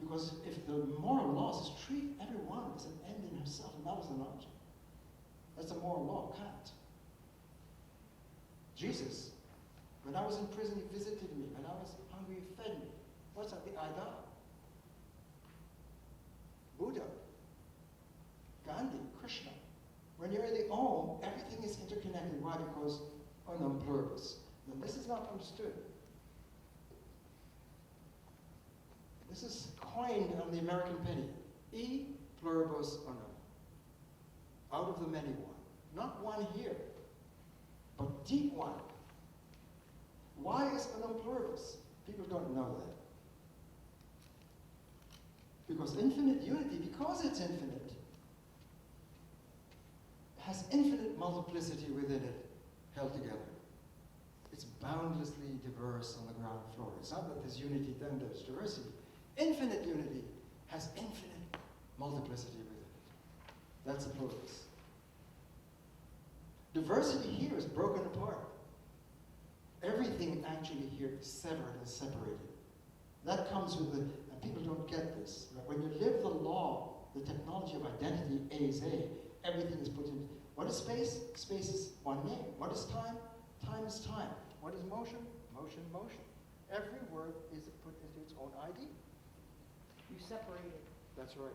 Speaker 3: Because if the moral law is treat everyone as an end in herself and not as an object, that's the moral law, Kant. Jesus, when I was in prison, he visited me. When I was hungry, he fed me. What's that? The idol. Buddha, Gandhi, Krishna. When you're in the Om, everything is interconnected. Why? Because unum pluribus. Now, this is not understood. This is coined on the American penny. E pluribus unum. Out of the many one. Not one here, but deep one. Why is unum pluribus? People don't know that. Because infinite unity, because it's infinite, has infinite multiplicity within it, held together. It's boundlessly diverse on the ground floor. It's not that there's unity, then there's diversity. Infinite unity has infinite multiplicity within it. That's a pluribus. Diversity here is broken apart. Everything actually here is severed and separated. That comes with the, and people don't get this. Right? When you live the law, the technology of identity, A is A, everything is put in. What is space? Space is one name. What is time? Time is time. What is motion? Motion, motion. Every word is put into its own ID.
Speaker 5: You separated.
Speaker 3: That's right.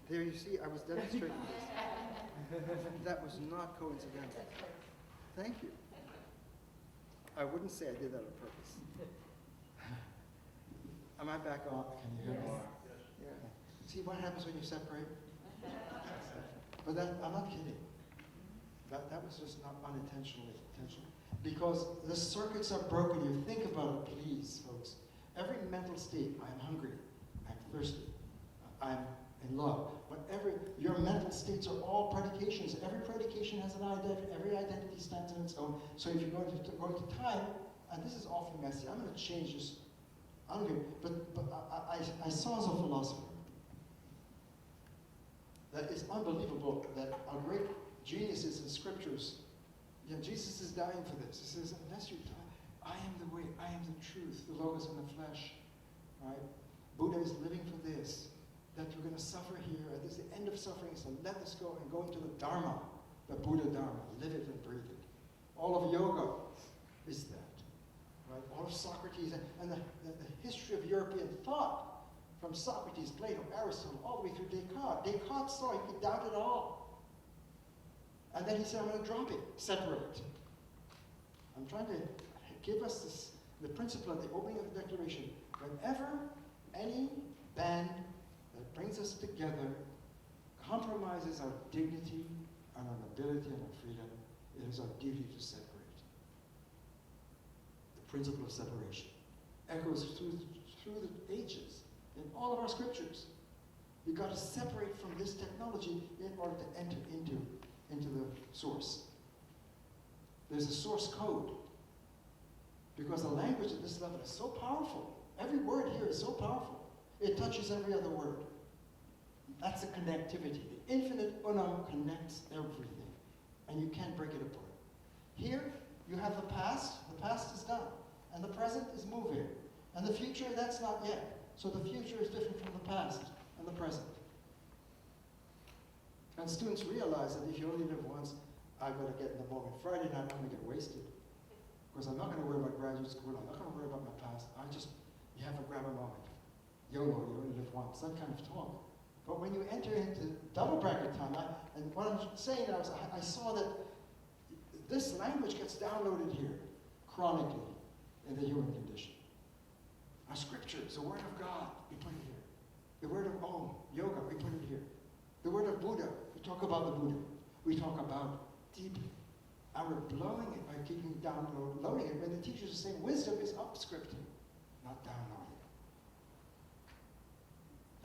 Speaker 3: There you see, I was demonstrating this. That was not coincidental. Thank you. I wouldn't say I did that on purpose. Am I back on? Can you hear me?
Speaker 4: Yes.
Speaker 3: Yeah. See what happens when you separate? But that, I'm not kidding. That was just not unintentionally intentional. Because the circuits are broken. You think about it, please, folks. Every mental state, I'm hungry, I'm thirsty, I'm in love. Whatever, your mental states are all predications. Every predication has an identity. Every identity stands on its own. So if you're going to time, and this is awfully messy, I'm going to change this. I don't know, but I saw as a philosopher that it's unbelievable that our great geniuses in scriptures, you know, Jesus is dying for this. He says, unless you die, I am the way, I am the truth, the logos in the flesh, right? Buddha is living for this, that you're going to suffer here, and this is the end of suffering, so let us go and go into the Dharma, the Buddha Dharma, live it and breathe it. All of yoga is that, right? All of Socrates, and the history of European thought, from Socrates, Plato, Aristotle, all the way through Descartes. Descartes saw he could doubt it all. And then he said, I'm going to drop it, separate. I'm trying to give us this, the principle of the opening of the Declaration. Whenever any band that brings us together compromises our dignity and our nobility and our freedom, it is our duty to separate. The principle of separation echoes through the ages in all of our scriptures. We've got to separate from this technology in order to enter into the source. There's a source code. Because the language at this level is so powerful. Every word here is so powerful. It touches every other word. That's the connectivity. The infinite unum connects everything. And you can't break it apart. Here, you have the past. The past is done. And the present is moving. And the future, that's not yet. So the future is different from the past and the present. And students realize that if you only live once, I've got to get in the moment. Friday night, I'm going to get wasted. Because I'm not going to worry about graduate school. I'm not going to worry about my past. You have to grab a moment. YOLO, you only live once. That kind of talk. But when you enter into double bracket time, and what I'm saying now is I saw that this language gets downloaded here, chronically, in the human condition. Our scriptures, the word of God, we put it here. The word of Om, yoga, we put it here. The word of Buddha, we talk about the Buddha. We talk about deeply. And we're blowing it by keeping downloading it. When the teachers are saying wisdom is upscripting, not downloading.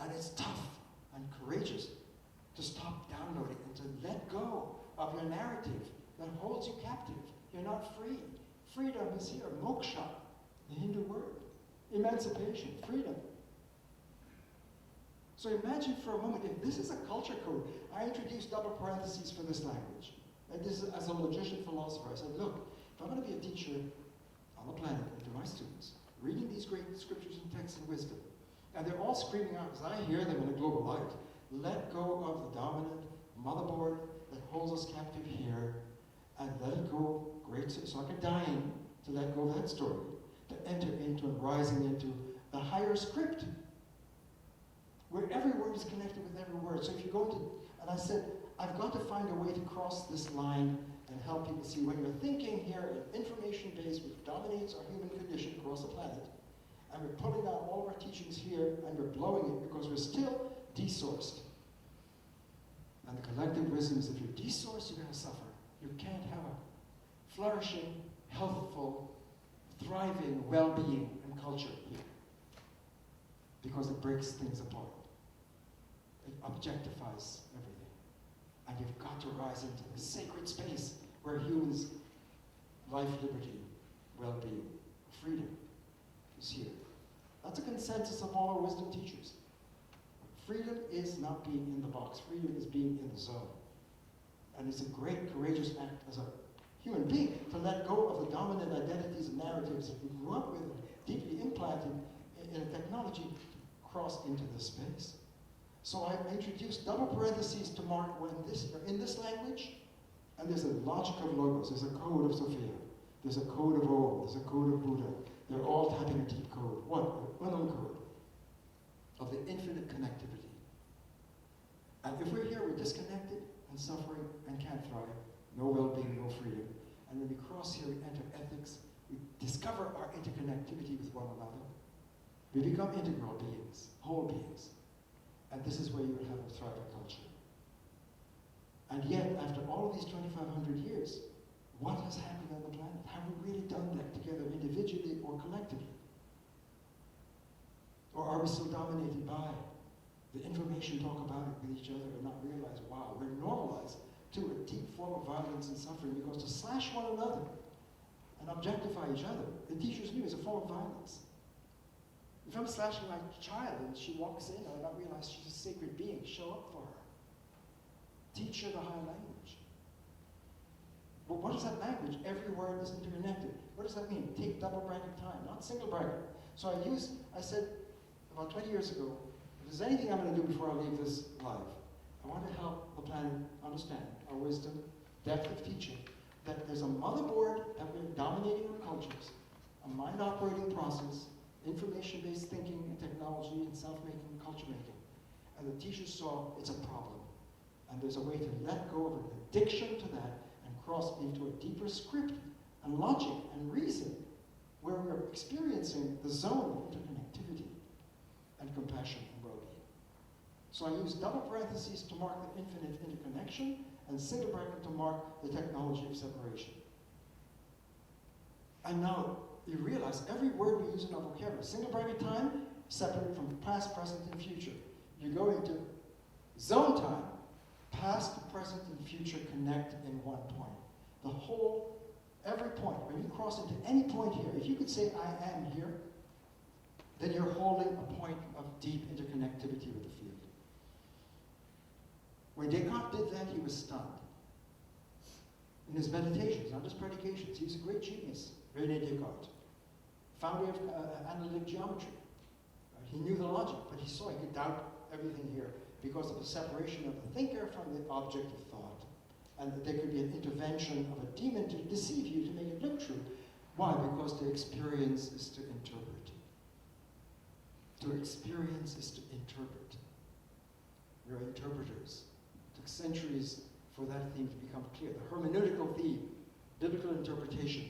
Speaker 3: And it's tough and courageous to stop downloading and to let go of your narrative that holds you captive. You're not free. Freedom is here, moksha, the Hindu word. Emancipation, freedom. So imagine for a moment, if this is a culture code, I introduced double parentheses for this language. And this is, as a logician philosopher, I said, look, if I'm going to be a teacher on the planet and to my students, reading these great scriptures and texts and wisdom, and they're all screaming out, as I hear them in a global light, let go of the dominant motherboard that holds us captive here, and let it go, great, so I can die in, to let go of that story, to enter into and rising into a higher script, where every word is connected with every word. So if you go to, and I said, I've got to find a way to cross this line and help people see when you're thinking here in information-based, which dominates our human condition across the planet, and we're pulling out all of our teachings here, and we're blowing it because we're still desourced. And the collective wisdom is if you're desourced, you're going to suffer. You can't have a flourishing, healthful, thriving well-being and culture here, because it breaks things apart. It objectifies everything. And you've got to rise into the sacred space where humans' life, liberty, well-being, freedom is here. That's a consensus of all our wisdom teachers. Freedom is not being in the box. Freedom is being in the zone. And it's a great, courageous act as a human being to let go of the dominant identities and narratives that we grew up with, deeply implanted in a technology, to cross into this space. So I introduced double parentheses to mark when in this language, and there's a logic of logos, there's a code of Sophia, there's a code of Om, there's a code of Buddha. They're all tapping a deep code, one code of the infinite connectivity. And if we're here, we're disconnected and suffering and can't thrive, no well-being, no freedom. And when we cross here, we enter ethics, we discover our interconnectivity with one another. We become integral beings, whole beings. And this is where you will have a thriving culture. And yet, after all of these 2,500 years, what has happened on the planet? Have we really done that together, individually or collectively? Or are we still dominated by the information, talk about it with each other, and not realize, wow, we're normalized to a deep form of violence and suffering, because to slash one another and objectify each other, the teachers knew, is a form of violence. If I'm slashing my child and she walks in, I not realize she's a sacred being, show up for her. Teach her the high language. But what is that language? Every word is interconnected. What does that mean? Take double bracket time, not single bracket. So I said about 20 years ago, if there's anything I'm going to do before I leave this life, I want to help the planet understand our wisdom, depth of teaching, that there's a motherboard that we're dominating our cultures, a mind operating process, information-based thinking and technology and self-making, culture making. And the teachers saw it's a problem. And there's a way to let go of an addiction to that and cross into a deeper script and logic and reason where we're experiencing the zone of interconnectivity and compassion and well-being. So I use double parentheses to mark the infinite interconnection and single bracket to mark the technology of separation. And now you realize every word we use in our vocabulary, single bracket time, separated from past, present, and future. You go into zone time, past, present, and future connect in one point. The whole, every point, when you cross into any point here, if you could say I am here, then you're holding a point of deep interconnectivity with the field. When Descartes did that, he was stunned. In his meditations, not just predications, he was a great genius, René Descartes, founder of analytic geometry. He knew the logic, but he saw he could doubt everything here because of the separation of the thinker from the object of thought. And that there could be an intervention of a demon to deceive you, to make it look true. Why? Because the experience is to interpret. To experience is to interpret. We're interpreters. It took centuries for that theme to become clear. The hermeneutical theme, biblical interpretation,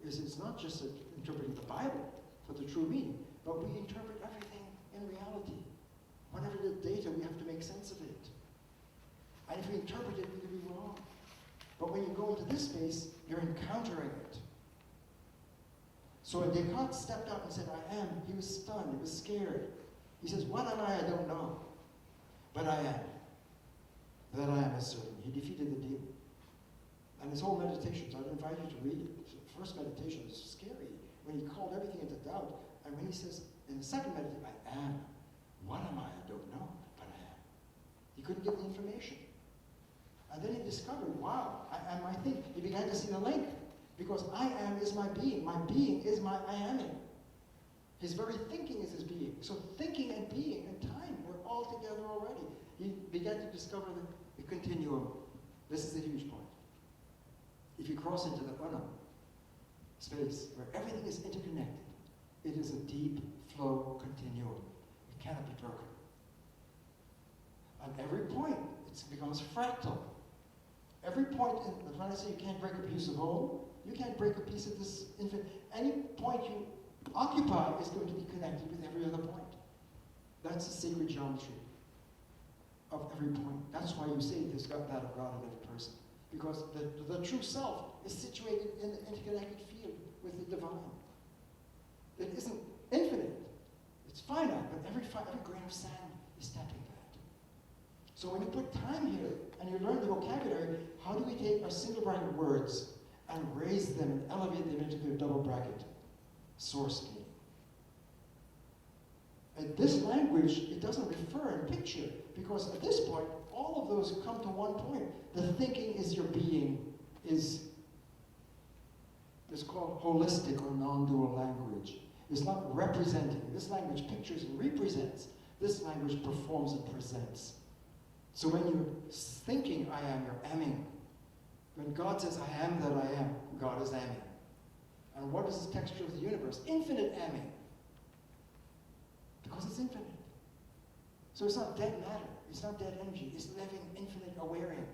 Speaker 3: is it's not just interpreting the Bible for the true meaning, but we interpret everything in reality. Whatever the data, we have to make sense of it. And if we interpret it, we could be wrong. But when you go into this space, you're encountering it. So when Descartes stepped out and said, I am, he was stunned, he was scared. He says, what am I don't know. But I am. That I am is certain. He defeated the demon. And his whole meditations, I'd invite you to read it. The first meditation is scary, when he called everything into doubt. And when he says, in the second meditation, I am. What am I don't know, but I am. He couldn't get the information. And then he discovered, wow, I am my thing. He began to see the link. Because I am is my being. My being is my I aming. His very thinking is his being. So thinking and being and time were all together already. He began to discover the continuum. This is a huge point. If if you cross into the unknown space where everything is interconnected, it is a deep flow continuum. It cannot be broken. At every point, it becomes fractal. Every point, when I say you can't break a piece of whole, you can't break a piece of this infinite. Any point you occupy is going to be connected with every other point. That's the sacred geometry of every point. That's why you say there's that of God in every person. Because the true self is situated in the interconnected field with the divine. It isn't infinite. It's finite, but every grain of sand is tapping that. So when you put time here and you learn the vocabulary, how do we take our single bracket words and raise them and elevate them into their double bracket source meaning? And this language, it doesn't refer in picture, because at this point, all of those come to one point. The thinking is your being is called holistic or non-dual language. It's not representing. This language pictures and represents. This language performs and presents. So when you're thinking I am, you're amming. When God says I am that I am, God is amming. And what is the texture of the universe? Infinite amming. Because it's infinite. So it's not dead matter. It's not dead energy. It's living, infinite awareing.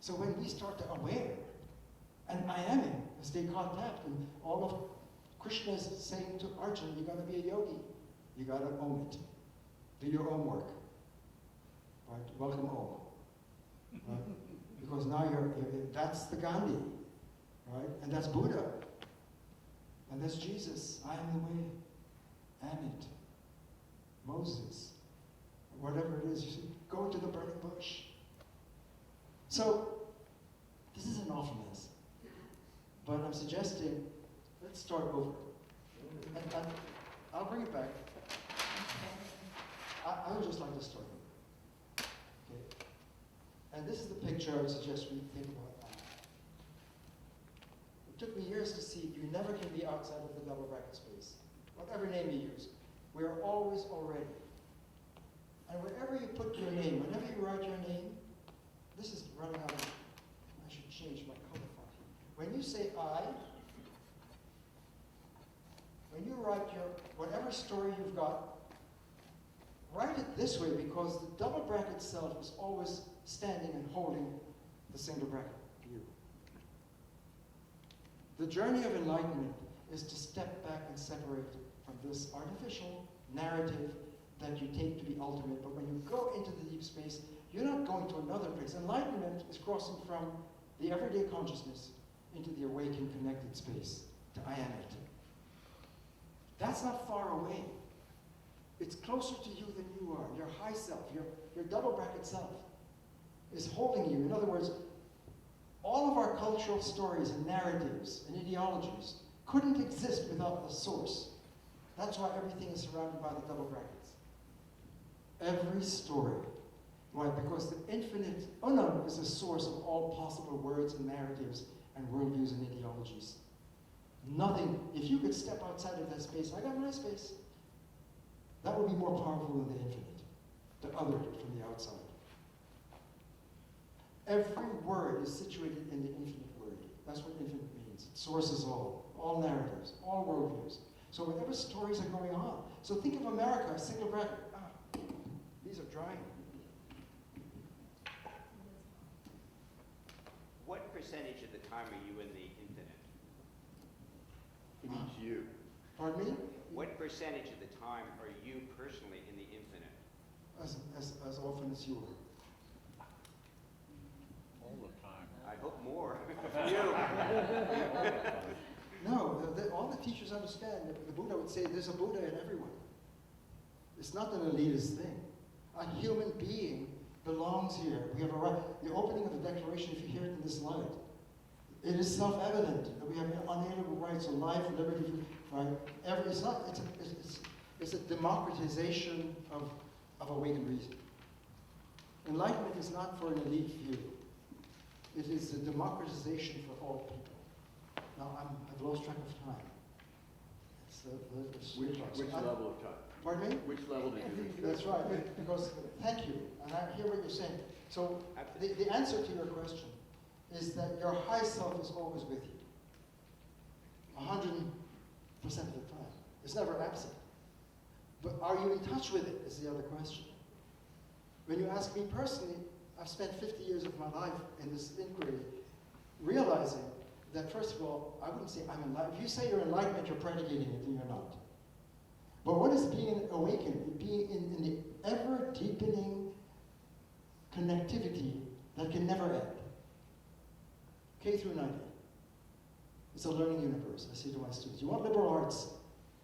Speaker 3: So when we start to aware, and I aming, as Descartes tapped, and all of Krishna is saying to Arjuna, you got to be a yogi. You got to own it. Do your own work. Right? Welcome home. Right? Because now that's the Gandhi. Right? And that's Buddha. And that's Jesus. I am the way. Am it. Moses. Whatever it is, you see, go to the burning bush. So, this is an awful mess. But I'm suggesting, let's start over. And I'll bring it back. I would just like to start over. Okay. And this is the picture I would suggest we think about. It took me years to see you never can be outside of the double bracket space. Whatever name you use. We are always already. And wherever you put your name, whenever you write your name, this is running out of, I should change my color font. When you say I, when you write your, whatever story you've got, write it this way, because the double bracket self is always standing and holding the single bracket you. The journey of enlightenment is to step back and separate from this artificial narrative that you take to be ultimate. But when you go into the deep space, you're not going to another place. Enlightenment is crossing from the everyday consciousness into the awakened, connected space, to I am it. That's not far away. It's closer to you than you are. Your high self, your double bracket self is holding you. In other words, all of our cultural stories and narratives and ideologies couldn't exist without the source. That's why everything is surrounded by the double brackets. Every story. Why? Because the infinite unknown is the source of all possible words and narratives and worldviews and ideologies. Nothing, if you could step outside of that space, I got my space, that would be more powerful than the infinite, the other from the outside. Every word is situated in the infinite word. That's what infinite means. It sources all narratives, all worldviews. So whatever stories are going on. So think of America, a single bracket. These are drying.
Speaker 2: What percentage of the time are you in the infinite?
Speaker 4: It means you.
Speaker 3: Pardon me?
Speaker 2: What percentage of the time are you personally in the infinite?
Speaker 3: As often as you are.
Speaker 4: All the time.
Speaker 2: I hope more.
Speaker 3: No, all the teachers understand. The Buddha would say there's a Buddha in everyone. It's not an elitist thing. A human being belongs here. We have a right. The opening of the Declaration, if you hear it in this slide, it is self-evident that we have unalienable rights of life, liberty, right? It's a democratization of awakened reason. Enlightenment is not for an elite few. It is a democratization for all people. Now, I've lost track of time.
Speaker 6: Which level of time?
Speaker 3: Pardon me?
Speaker 6: Which level did you reach?
Speaker 3: That's right, because, thank you, and I hear what you're saying. So, the answer to your question is that your high self is always with you. 100% of the time. It's never absent. But are you in touch with it is the other question. When you ask me personally, I've spent 50 years of my life in this inquiry realizing that, first of all, I wouldn't say I'm enlightened. If you say you're enlightenment, you're predicating it, and you're not. But what is being awakened? Being in the ever-deepening connectivity that can never end. K through 90. It's a learning universe. I say to my students, you want liberal arts?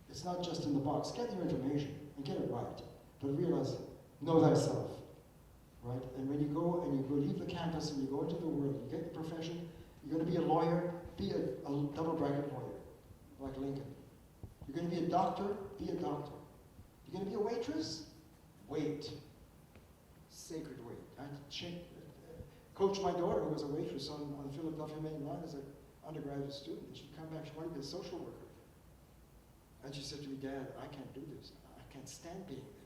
Speaker 3: It's not just in the box. Get your information and get it right. But realize, know thyself. Right? And when you go and you go leave the campus and you go into the world, you get your profession, you're going to be a lawyer, be a double bracket lawyer, like Lincoln. You're going to be a doctor, be a doctor. You're going to be a waitress? Wait. Sacred wait. I coached my daughter, who was a waitress on the Philadelphia Main Line as an undergraduate student. And she'd come back, she wanted to be a social worker. And she said to me, Dad, I can't do this. I can't stand being there.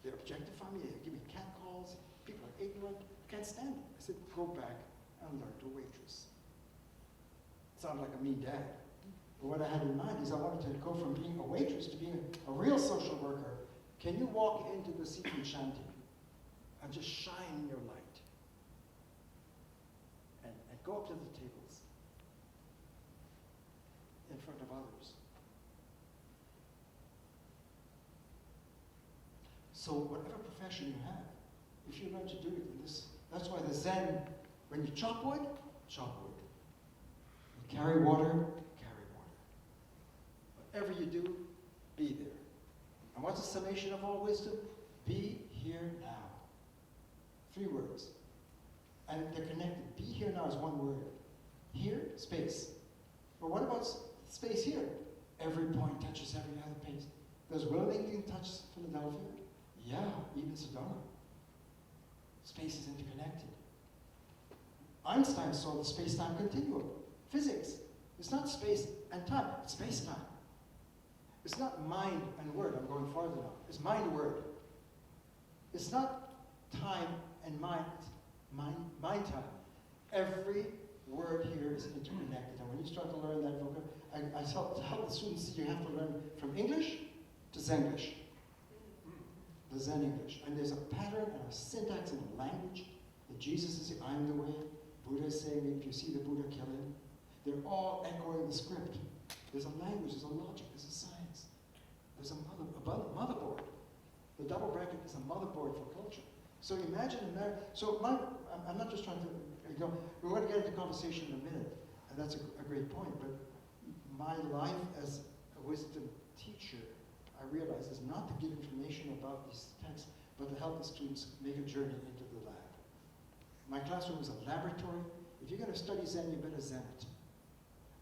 Speaker 3: They objectify me, they give me catcalls, people are ignorant, I can't stand it. I said, go back and learn to waitress. Sounded like a mean dad. But what I had in mind is I wanted to go from being a waitress to being a real social worker. Can you walk into the seafood shanty and just shine your light? And go up to the tables in front of others. So whatever profession you have, if you learn to do it in this, that's why the Zen, when you chop wood, chop wood. You carry water, carry water. Whatever you do, be there. And what's the summation of all wisdom? Be here now. 3 words. And they're connected. Be here now is 1 word. Here, space. But what about space here? Every point touches every other place. Does Wilmington touch Philadelphia? Yeah, even Sedona. Space is interconnected. Einstein saw the space-time continuum. Physics. It's not space and time, it's space-time. It's not mind and word. I'm going farther now. It's mind-word. It's not time and mind. Mind time. Every word here is interconnected. And when you start to learn that vocabulary, I tell the students that you have to learn from English to Zenglish. The Zen English. And there's a pattern and a syntax and a language that Jesus is saying, I'm the way. Buddha is saying, if you see the Buddha, kill him. They're all echoing the script. There's a language, there's a logic, there's a science. There's a motherboard. The double bracket is a motherboard for culture. So imagine, I'm not just trying to, we're going to get into conversation in a minute, and that's a great point, but my life as a wisdom teacher, I realize, is not to give information about these texts, but to help the students make a journey into the lab. My classroom is a laboratory. If you're going to study Zen, you better Zen it.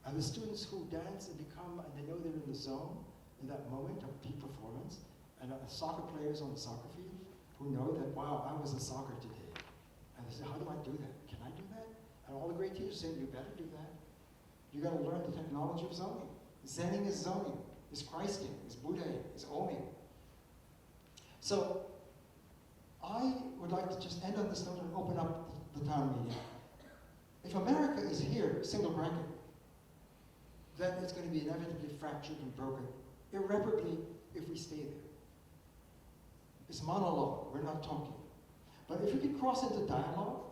Speaker 3: And the students who dance and and they know they're in the zone, in that moment of peak performance, and soccer players on the soccer field who know that, wow, I was in soccer today. And they say, how do I do that? Can I do that? And all the great teachers say, you better do that. You got to learn the technology of zoning. Zenning is zoning. Is Christing, is Buddhaing, is Oming. So, I would like to just end on this note and open up the town meeting. If America is here, single bracket, then it's going to be inevitably fractured and broken, irreparably, if we stay there. It's monologue, we're not talking. But if we could cross into dialogue,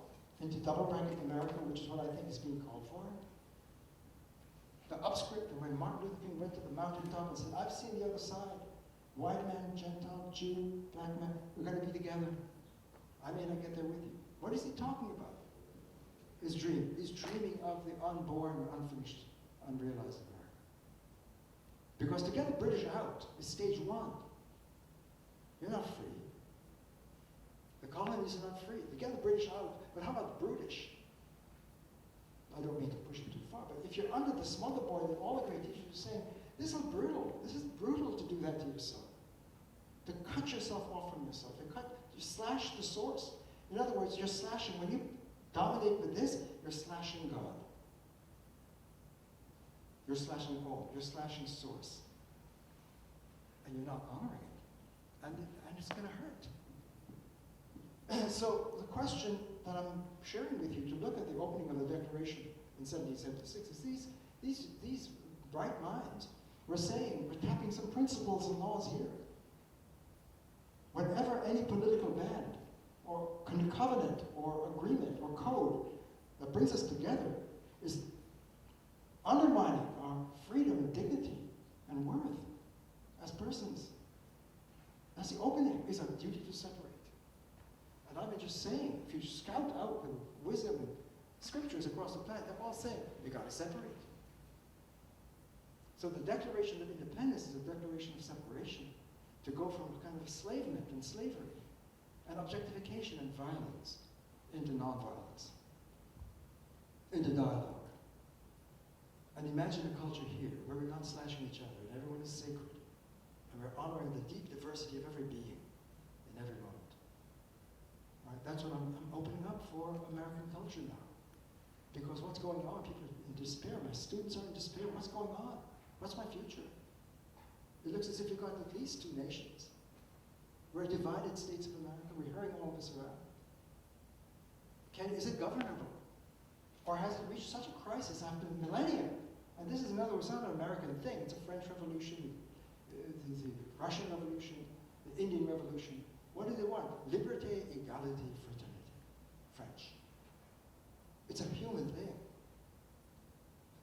Speaker 3: into double bracket America, which is what I think is being called for, the upscript, and when Martin Luther King went to the mountaintop and said, I've seen the other side. White man, Gentile, Jew, black man, we're going to be together. I may not get there with you. What is he talking about? His dream. He's dreaming of the unborn, unfinished, unrealized America. Because to get the British out is stage 1. You're not free. The colonies are not free. To get the British out, but how about the Brutish? I don't mean to push it too far, but if you're under this motherboard that all the great teachers are saying, this is brutal. This is brutal to do that to yourself. To cut yourself off from yourself. You slash the source. In other words, you're slashing, when you dominate with this, you're slashing God. You're slashing all. You're slashing source. And you're not honoring it. And it's going to hurt. So the question that I'm sharing with you to look at the opening of the Declaration in 1776 is these bright minds were saying, we're tapping some principles and laws here. Whenever any political band or covenant or agreement or code that brings us together is undermining our freedom and dignity and worth as persons, that's the opening, is our duty to separate. And I've been just saying, if you scout out the wisdom and scriptures across the planet, they're all saying, you gotta separate. So the Declaration of Independence is a declaration of separation, to go from kind of enslavement and slavery and objectification and violence into nonviolence, into dialogue. And imagine a culture here where we're not slashing each other and everyone is sacred, and we're honoring the deep diversity of every being in every moment. Right? That's what I'm opening up for American culture now. Because what's going on? People are in despair. My students are in despair. What's going on? What's my future? It looks as if you've got at least two nations. We're a divided States of America. We're hearing all this around. Is it governable? Or has it reached such a crisis after millennia? And this is, in other words, not an American thing. It's a French Revolution, the Russian Revolution, the Indian Revolution. What do they want? Liberté, égalité, fraternité. French. It's a human thing.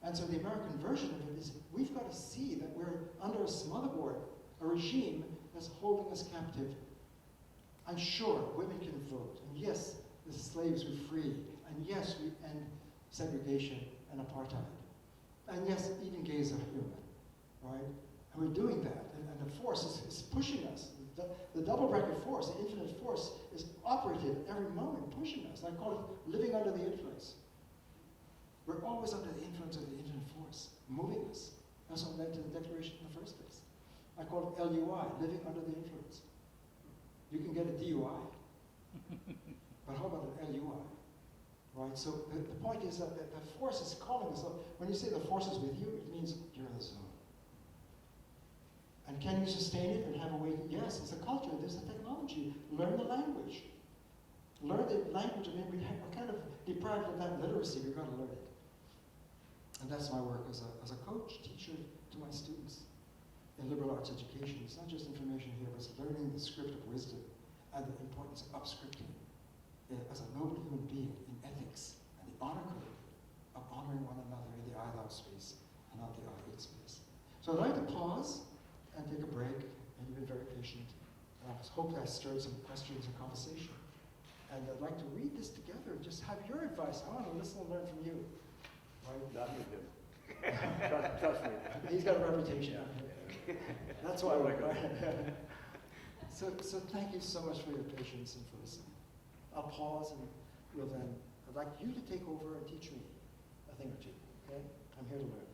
Speaker 3: And so the American version of it is, we've got to see that we're under a smotherboard, a regime that's holding us captive. I'm sure women can vote, and yes, the slaves were free, and yes, we end segregation and apartheid. And yes, even gays are human, right? And we're doing that, and the force is pushing us. The double-bracket force, the infinite force, is operative every moment, pushing us. I call it living under the influence. We're always under the influence of the infinite force, moving us. That's what led to the Declaration in the first place. I call it LUI, living under the influence. You can get a DUI, but how about an LUI? Right, so the point is that the force is calling us. So when you say the force is with you, it means you're in the zone. And can you sustain it and have a way? Yes, it's a culture, there's a technology. Learn the language. Learn the language. I mean, we're kind of deprived of that literacy. We've got to learn it. And that's my work as a coach, teacher to my students in liberal arts education. It's not just information here, but it's learning the script of wisdom and the importance of upscripting as a noble human being in ethics and the honor code of honoring one another in the I-thou space and not the I-it space. So I'd like to pause and take a break, and you've been very patient. And I hope that stirred some questions and conversation. And I'd like to read this together and just have your advice. I want to listen and learn from you. Right?
Speaker 6: Not you, Jim. Trust me.
Speaker 3: He's got a reputation. That's why we're So thank you so much for your patience and for listening. I'll pause and we'll then, I'd like you to take over and teach me a thing or two, okay? I'm here to learn.